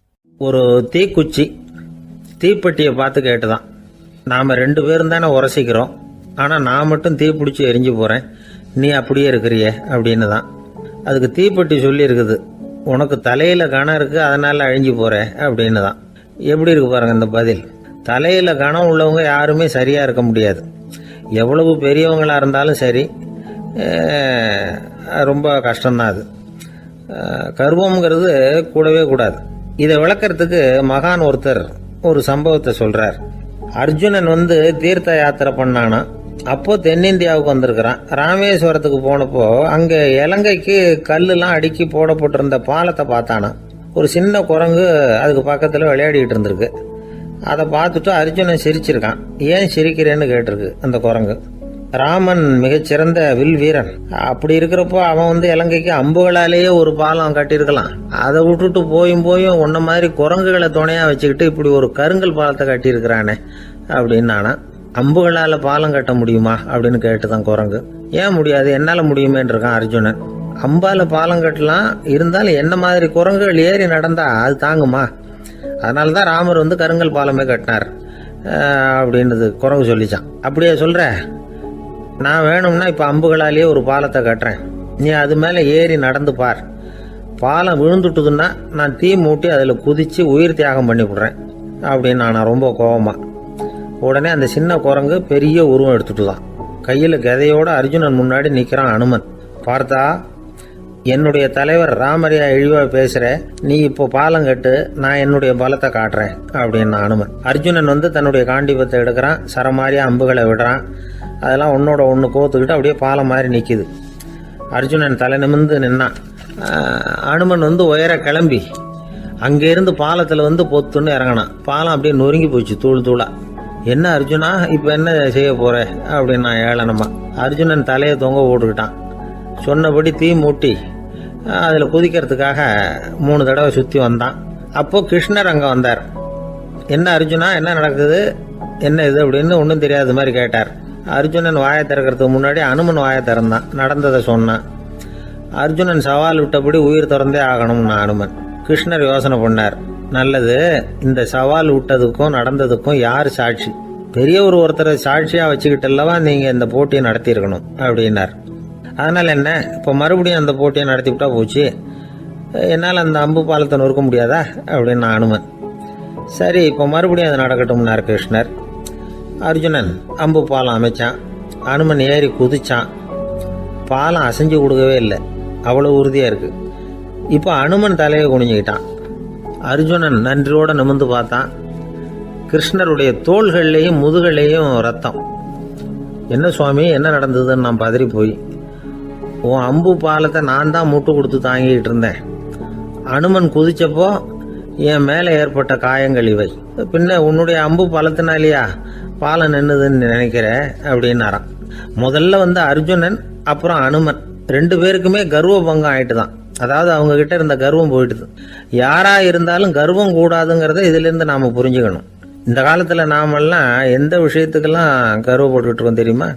ஒரு தீக்குச்சி தீப்பெட்டியை பார்த்து கேட்டுதான், நாம 2 பேரும் தானே உரசிக்கிறோம், ஆனா நான் மட்டும் தீ பிடிச்சி எரிஞ்சு போறேன், நீ அப்படியே இருக்கிறிய அப்படின்னு தான். அதுக்கு தீப்பெட்டி சொல்லி இருக்குது, உனக்கு தலையில கணம் இருக்கு அதனால அழிஞ்சு போற அப்படின்னு தான். எப்படி இருக்கு பாருங்க இந்த பதில். தலையில கணம் உள்ளவங்க யாருமே சரியா இருக்க முடியாது. எவ்வளவு பெரியவங்களா இருந்தாலும் சரி, ரொம்ப கஷ்டம்தான் அது. கர்வம்ங்கிறது கூடவே கூடாது. இதை விளக்கறதுக்கு மகான் ஒருத்தர் ஒரு சம்பவத்தை சொல்றார். அர்ஜுனன் வந்து தீர்த்த யாத்திரை பண்ணானா. அப்போ தென்னிந்தியாவுக்கு வந்திருக்கிறான். ராமேஸ்வரத்துக்கு போனப்போ அங்க இலங்கைக்கு கல்லுலாம் அடுக்கி போடப்பட்டிருந்த பாலத்தை பார்த்தானா. ஒரு சின்ன குரங்கு அதுக்கு பக்கத்துல விளையாடிட்டு இருந்திருக்கு. அதை பார்த்துட்டு அர்ஜுனன் சிரிச்சிருக்கான். ஏன் சிரிக்கிறேன்னு கேட்டிருக்கு அந்த குரங்கு. ராமன் மிகச்சிறந்த வில் வீரன். அப்படி இருக்கிறப்போ அவன் வந்து இலங்கைக்கு அம்புகளாலேயே ஒரு பாலம் கட்டியிருக்கலாம். அதை விட்டுட்டு போயும் உன்ன மாதிரி குரங்குகளை துணையா வச்சுக்கிட்டு இப்படி ஒரு கருங்கல் பாலத்தை கட்டியிருக்கிறானே அப்படின்னு நானா. அம்புகளால பாலம் கட்ட முடியுமா அப்படின்னு கேட்டுதான் குரங்கு. ஏன் முடியாது, என்னால முடியுமேன்னு இருக்கான் அர்ஜுனன். அம்பால பாலம் கட்டலாம், இருந்தாலும் என்ன மாதிரி குரங்குகள் ஏறி நடந்தா அது தாங்குமா? அதனாலதான் ராமர் வந்து கருங்கல் பாலமே கட்டினார் அப்படின்றது குரங்கு சொல்லிச்சான். அப்படியே சொல்ற, நான் வேணும்னா இப்ப அம்புகளாலேயே ஒரு பாலத்தை கட்டுறேன், நீ அது மேல ஏறி நடந்து பார். பாலம் விழுந்துட்டுதுன்னா நான் தீ மூட்டி அதுல குதிச்சு உயிர் தியாகம் பண்ணி விடுறேன் அப்படின்னு நான் ரொம்ப கோபமா. உடனே அந்த சின்ன குரங்கு பெரிய உருவம் எடுத்துட்டுதான். கையில் கதையோட அர்ஜுனன் முன்னாடி நிற்கிறான் அனுமன். பார்த்தா, என்னுடைய தலைவர் ராமரையா இழிவா பேசுற, நீ இப்போ பாலம் கட்டு, நான் என்னுடைய பலத்தை காட்டுறேன் அப்படின்னு அனுமன். அர்ஜுனன் தன்னுடைய காண்டிபத்தை எடுக்கிறான், சரமாரியா அம்புகளை விடுறான். அதெல்லாம் ஒன்னோட ஒன்று கோத்துக்கிட்டு அப்படியே பாலம் மாதிரி நிற்கிது. அர்ஜுனன் தலை நிமிர்ந்து நின்னான். அனுமன் உயர கிளம்பி அங்கேருந்து பாலத்தில் பொத்துன்னு இறங்கினான். பாலம் அப்படியே நொறுங்கி போச்சு தூள் தூளா. என்ன அர்ஜுனா, இப்போ என்ன செய்ய போற அப்படின்னு நான் ஏளனமா. அர்ஜுனன் தலையை தொங்க போட்டுக்கிட்டான். சொன்னபடி தீ மூட்டி அதில் குதிக்கிறதுக்காக 3 தடவை சுற்றி வந்தான். அப்போ கிருஷ்ணர் அங்கே வந்தார். என்ன அர்ஜுனா, என்ன நடக்குது, என்ன இது அப்படின்னு ஒன்றும் தெரியாத மாதிரி கேட்டார். அர்ஜுனன் வாயை திறக்கிறதுக்கு முன்னாடி அனுமன் வாயை திறந்தான், நடந்ததை சொன்னான். அர்ஜுனன் சவால் விட்டபடி உயிர் திறந்தே ஆகணும்னா அனுமன். கிருஷ்ணர் யோசனை பண்ணார். நல்லது, இந்த சவால் விட்டதுக்கும் நடந்ததுக்கும் யார் சாட்சி? பெரியவர் ஒருத்தரை சாட்சியாக வச்சுக்கிட்டல்லவா நீங்கள் இந்த போட்டியை நடத்தியிருக்கணும் அப்படின்னார். அதனால் என்ன, இப்போ மறுபடியும் அந்த போட்டியை நடத்திவிட்டா போச்சு, என்னால் அந்த அம்பு பாலத்தை நொறுக்க முடியாதா அப்படின்னு அனுமன். சரி, இப்போ மறுபடியும் அது நடக்கட்டும்னார் கிருஷ்ணர். அர்ஜுனன் அம்பு பாலம் அமைச்சான். அனுமன் ஏறி குதிச்சான். பாலம் அசைஞ்சு கொடுக்கவே இல்லை, அவ்வளோ உறுதியாக இருக்கு. இப்போ அனுமன் தலையை குனிஞ்சுக்கிட்டான். அர்ஜுனன் நன்றியோட நிமிர்ந்து பார்த்தான். கிருஷ்ணருடைய தோள்கள்லேயும் முதுகள்லேயும் ரத்தம். என்ன சுவாமி, என்ன நடந்ததுன்னு நான் பதறி போய், உன் அம்பு பாலத்தை நான் தான் முட்டு கொடுத்து தாங்கிட்டு இருந்தேன். அனுமன் குதிச்சப்போ என் மேலே ஏற்பட்ட காயங்கள் இவை. பின்ன உன்னுடைய அம்பு பாலத்தினாலேயா பாலம் நின்னுதுன்னு நினைக்கிற அப்படின்னாரான். முதல்ல அர்ஜுனன், அப்புறம் அனுமன் 2 பேருக்குமே கர்வ பங்கம் ஆயிட்டு தான். அதாவது அவங்க கிட்ட இருந்த கர்வம் போயிட்டுது. யாரா இருந்தாலும் கர்வம் கூடாதுங்கிறத இதுல இருந்து நாம புரிஞ்சுக்கணும். இந்த காலத்துல நாமெல்லாம் எந்த விஷயத்துக்கெல்லாம் கர்வப்பட்டுக்கிட்டு இருக்கோம் தெரியுமா?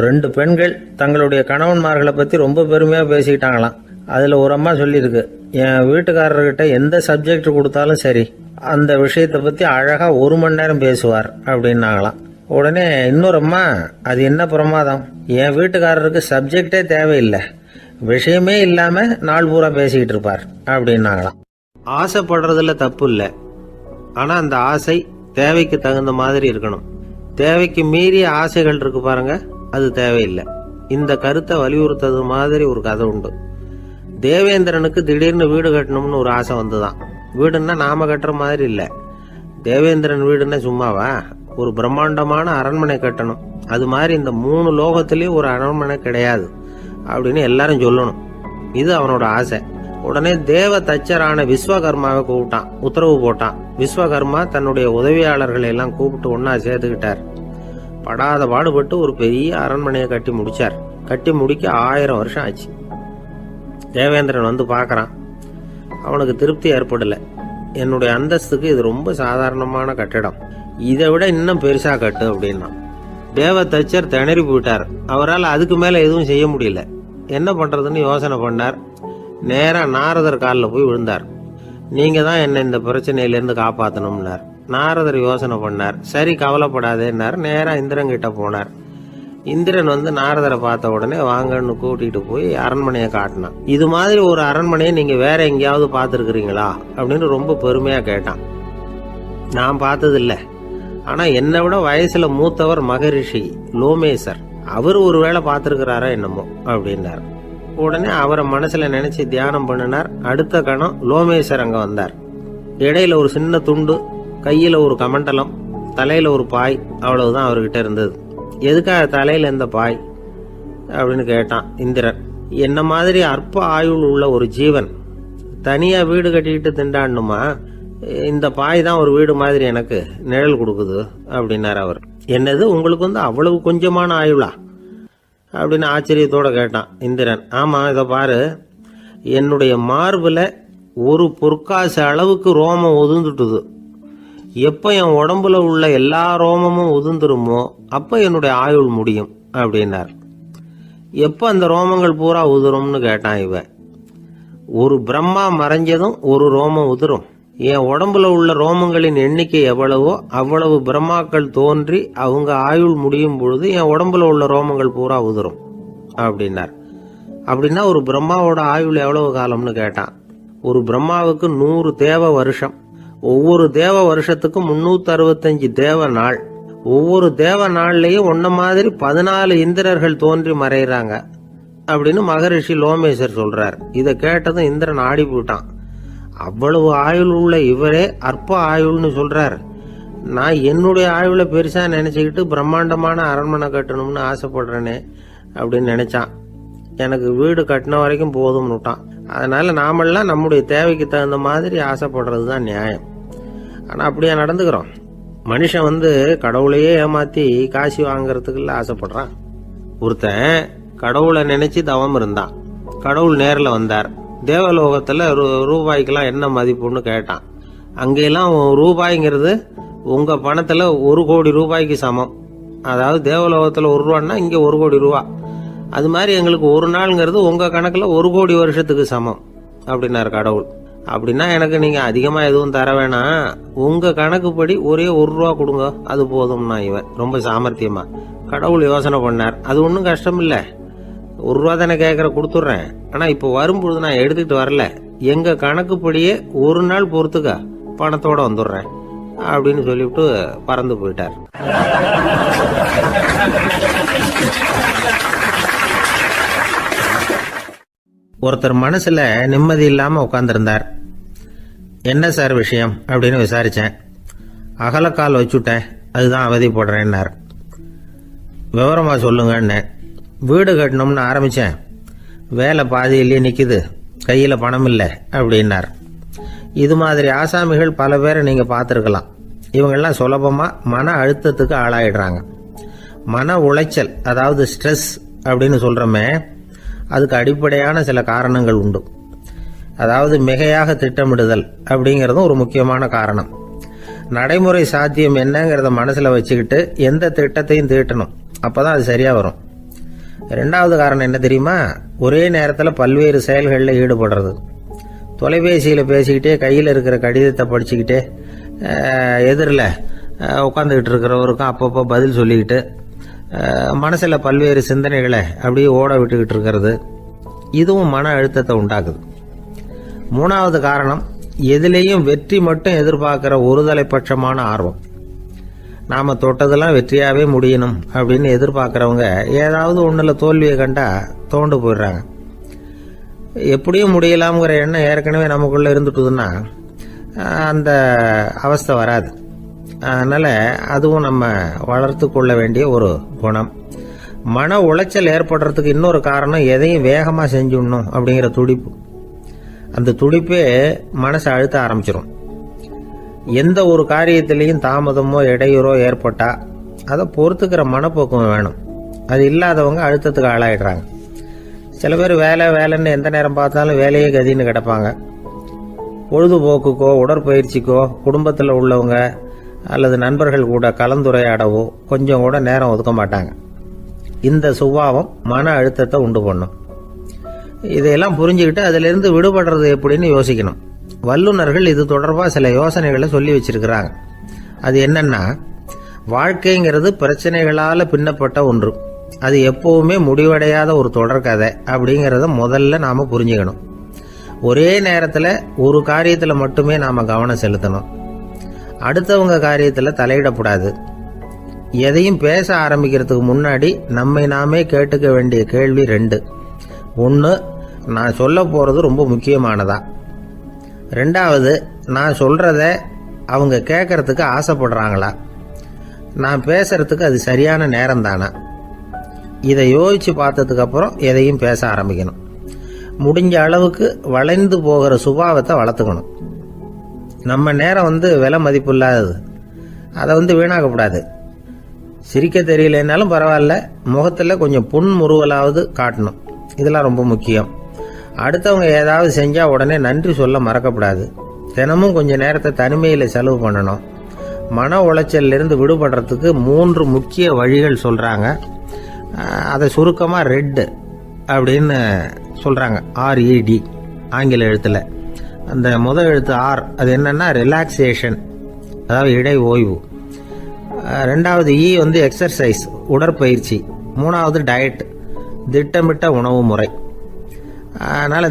2 பெண்கள் தங்களுடைய கணவன்மார்களை பத்தி ரொம்ப பெருமையா பேசிக்கிட்டாங்களாம். அதுல ஒரு அம்மா சொல்லியிருக்கு, என் வீட்டுக்காரர்கிட்ட எந்த சப்ஜெக்ட் கொடுத்தாலும் சரி, அந்த விஷயத்தை பத்தி அழகா 1 மணி நேரம் பேசுவார் அப்படின்னாங்களாம். உடனே இன்னொரு அம்மா, அது என்ன பிரமாதம், என் வீட்டுக்காரருக்கு சப்ஜெக்டே தேவையில்லை, விஷயமே இல்லாம நாள் பூரா பேசிக்கிட்டு இருப்பார் அப்படின்னாங்களாம். ஆசைப்படுறதுல தப்பு இல்லை, ஆனா அந்த ஆசை தேவைக்கு தகுந்த மாதிரி இருக்கணும். தேவைக்கு மீறிய ஆசைகள் இருக்கு பாருங்க, அது தேவையில்லை. இந்த கருத்தை வலியுறுத்தது மாதிரி ஒரு கதை உண்டு. தேவேந்திரனுக்கு திடீர்னு வீடு கட்டணும்னு ஒரு ஆசை வந்துதான். வீடுன்னா நாம கட்டுற மாதிரி இல்லை. தேவேந்திரன் வீடுன்னா சும்மாவா, ஒரு பிரம்மாண்டமான அரண்மனை கட்டணும். அது மாதிரி இந்த 3 லோகத்திலயும் ஒரு அரண்மனை கிடையாது அப்படின்னு எல்லாரும் சொல்லணும். இது அவனோட ஆசை. உடனே தேவ தச்சரான விஸ்வகர்மாவை கூப்பிட்டான், உத்தரவு போட்டான். விஸ்வகர்மா தன்னுடைய உதவியாளர்களை எல்லாம் கூப்பிட்டு ஒன்னா சேர்த்துக்கிட்டார். படாத பாடுபட்டு ஒரு பெரிய அரண்மனையை கட்டி முடிச்சார். கட்டி முடிக்க 1000 வருஷம் ஆச்சு. தேவேந்திரன் பார்க்கறான். அவனுக்கு திருப்தி ஏற்படல. என்னுடைய அந்தஸ்துக்கு இது ரொம்ப சாதாரணமான கட்டிடம், இதை விட இன்னும் பெருசா கட்டு அப்படின்னா. தேவ தச்சர் திணறி போயிட்டார். அவரால் அதுக்கு மேல எதுவும் செய்ய முடியல. என்ன பண்றதுன்னு யோசனை பண்ணார். நேரா நாரதர் காலில் போய் விழுந்தார். நீங்க தான் என்ன இந்த பிரச்சனையிலேருந்து காப்பாற்றணும்னார். நாரதர் யோசனை பண்ணார். சரி, கவலைப்படாதேன்னார். நேரா இந்திரன் கிட்ட போனார். இந்திரன் நாரதரை பார்த்த உடனே வாங்கன்னு கூட்டிட்டு போய் அரண்மனையை காட்டினான். இது மாதிரி ஒரு அரண்மனையை நீங்க வேற எங்கேயாவது பார்த்துருக்கிறீங்களா அப்படின்னு ரொம்ப பெருமையா கேட்டான். நான் பார்த்ததில்ல, ஆனா என்னை விட வயசுல மூத்தவர் மகரிஷி லோமேசர், அவர் ஒருவேளை பார்த்துருக்கிறாரா என்னமோ அப்படின்னார். உடனே அவரை மனசுல நினைச்சு தியானம் பண்ணினார். அடுத்த கணம் லோமேசர் அங்க வந்தார். இடையில ஒரு சின்ன துண்டு, கையில ஒரு கமண்டலம், தலையில ஒரு பாய், அவ்வளவுதான் அவர்கிட்ட இருந்தது. எதுக்காக தலையில இந்த பாய் அப்படின்னு கேட்டான் இந்திரன். என்ன மாதிரி அற்ப ஆயுள் உள்ள ஒரு ஜீவன் தனியா வீடு கட்டிக்கிட்டு திண்டாடணுமா? இந்த பாய் தான் ஒரு வீடு மாதிரி எனக்கு நிழல் கொடுக்குது அப்படின்னார் அவர். என்னது, உங்களுக்கு அவ்வளவு கொஞ்சமான ஆயுளா அப்படின்னு ஆச்சரியத்தோட கேட்டான் இந்திரன். ஆமா, இதை பாரு, என்னுடைய மார்புல ஒரு பொற்காசு அளவுக்கு ரோமம் உதிர்ந்துட்டுது. எப்ப என் உடம்புல உள்ள எல்லா ரோமமும் உதிர்ந்துருமோ அப்ப என்னுடைய ஆயுள் முடியும் அப்படின்னார். எப்ப அந்த ரோமங்கள் பூரா உதிரும்னு கேட்டான் இவன். ஒரு பிரம்மா மறைஞ்சதும் ஒரு ரோமம் உதிரும். என் உடம்புல உள்ள ரோமங்களின் எண்ணிக்கை எவ்வளவோ அவ்வளவு பிரம்மாக்கள் தோன்றி அவங்க ஆயுள் முடியும் பொழுது என் உடம்புல உள்ள ரோமங்கள் பூரா உதிரும் அப்படின்னார். அப்படின்னா ஒரு பிரம்மாவோட ஆயுள் எவ்வளவு காலம்னு கேட்டான். ஒரு பிரம்மாவுக்கு 100 தேவ வருஷம். ஒவ்வொரு தேவ வருஷத்துக்கும் 365 தேவ நாள். ஒவ்வொரு தேவ நாள்லயும் ஒன்ன மாதிரி 14 இந்திரர்கள் தோன்றி மறைகிறாங்க அப்படின்னு மகரிஷி லோமேசர் சொல்றார். இதை கேட்டதும் இந்திரன் ஆடி போட்டான். அவ்வளவு ஆயுள் உள்ள இவரே அற்ப ஆயுள்னு சொல்றார். நான் என்னுடைய ஆயுளை பெருசா நினைச்சுக்கிட்டு பிரம்மாண்டமான அரண்மனை கட்டணும்னு ஆசைப்படுறேனே அப்படின்னு நினைச்சான். எனக்கு வீடு கட்டின வரைக்கும் போதும்னு விட்டான். அதனால நாமெல்லாம் நம்முடைய தேவைக்கு தகுந்த மாதிரி ஆசைப்படுறது தான் நியாயம். ஆனா அப்படியே நடந்துக்கிறோம். மனுஷன் கடவுளையே ஏமாத்தி காசி வாங்கறதுக்குள்ள ஆசைப்படுறான். ஒருத்தன் கடவுளை நினைச்சு தவம் இருந்தான். கடவுள் நேரில் வந்தார். தேவலோகத்துல ரூபாய்க்கெல்லாம் என்ன மதிப்புன்னு கேட்டான். அங்கெல்லாம் ரூபாய்ங்கிறது உங்க பணத்துல 1 கோடி ரூபாய்க்கு சமம். அதாவது தேவலோகத்துல 1 ரூபான்னா இங்க 1 கோடி ரூபா. அது மாதிரி எங்களுக்கு ஒரு நாள்ங்கிறது உங்க கணக்குல 1 கோடி வருஷத்துக்கு சமம் அப்படின்னாரு கடவுள். அப்படின்னா எனக்கு நீங்க அதிகமா எதுவும் தர வேணாம், உங்க கணக்குப்படி ஒரே 1 ரூபா கொடுங்க, அது போதும்னா இவன் ரொம்ப சாமர்த்தியமா. கடவுள் யோசனை பண்ணார். அது ஒன்றும் கஷ்டம் இல்லை, 1 ரூபா தானே கேட்கற கொடுத்துட்றேன். ஆனா இப்போ வரும்பொழுது நான் எடுத்துக்கிட்டு வரல, எங்க கணக்குப்படியே 1 நாள் பொறுத்துக்க பணத்தோட வந்துடுறேன் அப்படின்னு சொல்லிவிட்டு பறந்து போயிட்டார். ஒருத்தர் மனசுல நிம்மதி இல்லாம உட்கார்ந்திருந்தார். என்ன சார் விஷயம் அப்படின்னு விசாரிச்சேன். அகலக்கால் வச்சுட்டேன், அதுதான் அவதிப்படுறேன்னார். விவரமா சொல்லுங்கன்னு. வீடு கட்டணும்னு ஆரம்பிச்சேன், வேலை பாதியிலேயே நிக்குது, கையில பணம் இல்லை அப்படின்னார். இது மாதிரி ஆசாமிகள் பல பேரை நீங்க பார்த்துருக்கலாம். இவங்கெல்லாம் சுலபமா மன அழுத்தத்துக்கு ஆளாயிடுறாங்க. மன உளைச்சல், அதாவது ஸ்ட்ரெஸ் அப்படின்னு சொல்றோமே, அதுக்கு அடிப்படையான சில காரணங்கள் உண்டு. அதாவது மிகையாக திட்டமிடுதல் அப்படிங்கிறதும் ஒரு முக்கியமான காரணம். நடைமுறை சாத்தியம் என்னங்கிறத மனசுல வச்சுக்கிட்டு எந்த திட்டத்தையும் தீட்டணும், அப்பதான் அது சரியா வரும். 2வது காரணம் என்ன தெரியுமா? ஒரே நேரத்தில் பல்வேறு செயல்களில் ஈடுபடுறது. தொலைபேசியில பேசிக்கிட்டே கையில் இருக்கிற கடிதத்தை படிச்சுக்கிட்டே எதிரில் உட்காந்துக்கிட்டு இருக்கிறவருக்கும் அப்பப்போ பதில் சொல்லிக்கிட்டு மனசுல பல்வேறு சிந்தனைகளை அப்படியே ஓட விட்டுக்கிட்டு இருக்கிறது, இதுவும் மன அழுத்தத்தை உண்டாக்குது. 3வது காரணம், எதிலேயும் வெற்றி மட்டும் எதிர்பார்க்கிற ஒருதலைப்பட்சமான ஆர்வம். நாம தொட்டதெல்லாம் வெற்றியாவே முடியணும் அப்படின்னு எதிர்பார்க்கிறவங்க ஏதாவது ஒண்ணுல தோல்வியை கண்டா தோண்டு போயிடுறாங்க. எப்படியும் முடியலாம்ங்கிற எண்ணம் ஏற்கனவே நமக்குள்ள இருந்துட்டுதுன்னா அந்த அவஸ்தை வராது. அதனால அதுவும் நம்ம வளர்த்து கொள்ள வேண்டிய ஒரு குணம். மன உளைச்சல் ஏற்படுறதுக்கு இன்னொரு காரணம், எதையும் வேகமா செஞ்சுடணும் அப்படிங்கிற துடிப்பு. அந்த துடிப்பே மனசை அழுத்த ஆரம்பிச்சிடும். எந்த ஒரு காரியத்திலையும் தாமதமோ இடையூறோ ஏற்பட்டா அதை பொறுத்துக்கிற மனப்போக்கம் வேணும். அது இல்லாதவங்க அழுத்தத்துக்கு ஆளாயிடுறாங்க. சில பேர் வேலைன்னு எந்த நேரம் பார்த்தாலும் வேலையே கதின்னு கிடப்பாங்க. பொழுதுபோக்குக்கோ உடற்பயிற்சிக்கோ குடும்பத்தில் உள்ளவங்க அல்லது நண்பர்கள் கூட கலந்துரையாடவோ கொஞ்சம் கூட நேரம் ஒதுக்க மாட்டாங்க. இந்த சுபாவம் மன அழுத்தத்தை உண்டு பண்ணும். இதையெல்லாம் புரிஞ்சுக்கிட்டு அதிலிருந்து விடுபடுறது எப்படின்னு யோசிக்கணும். வல்லுநர்கள் இது தொடர்பாக சில யோசனைகளை சொல்லி வச்சிருக்கிறாங்க. அது என்னன்னா, வாழ்க்கைங்கிறது பிரச்சனைகளால பின்னப்பட்ட ஒன்று. அது எப்பவுமே முடிவடையாத ஒரு தொடர்கதை அப்படிங்கிறத முதல்ல நாம புரிஞ்சுக்கணும். ஒரே நேரத்தில் ஒரு காரியத்தில் மட்டுமே நாம கவனம் செலுத்தணும். அடுத்தவங்க காரியத்தில் தலையிடக்கூடாது. எதையும் பேச ஆரம்பிக்கிறதுக்கு முன்னாடி நம்மை நாமே கேட்டுக்க வேண்டிய கேள்வி 2. 1, நான் சொல்ல போறது ரொம்ப முக்கியமானதா? 2வது, நான் சொல்றத அவங்க கேட்கறதுக்கு ஆசைப்படுறாங்களா? நான் பேசுறதுக்கு அது சரியான நேரம் தானா? இதை யோசிச்சு பார்த்ததுக்கு அப்புறம் எதையும் பேச ஆரம்பிக்கணும். முடிஞ்ச அளவுக்கு வளைந்து போகிற சுபாவத்தை வளர்த்துக்கணும். நம்ம நேரம் விலை மதிப்பு இல்லாதது, அதை வீணாக்கக்கூடாது. சிரிக்க தெரியலனாலும் பரவாயில்ல, முகத்தில் கொஞ்சம் புன்முறுவலாவது காட்டணும். இதெல்லாம் ரொம்ப முக்கியம். அடுத்தவங்க ஏதாவது செஞ்சா உடனே நன்றி சொல்ல மறக்கப்படாது. தினமும் கொஞ்சம் நேரத்தை தனிமையில் செலவு பண்ணணும். மன உளைச்சல்ல இருந்து விடுபடுறதுக்கு 3 முக்கிய வழிகள் சொல்றாங்க. அதை சுருக்கமா ரெட் அப்படின்னு சொல்றாங்க. RED ஆங்கில எழுத்துல. அந்த முதல் எழுத்து R, அது என்னன்னா ரிலாக்ஸேஷன், அதாவது இடை ஓய்வு. 2வது E எக்ஸர்சைஸ், உடற்பயிற்சி. 3வது டயட், திட்டமிட்ட உணவு முறை. அதனால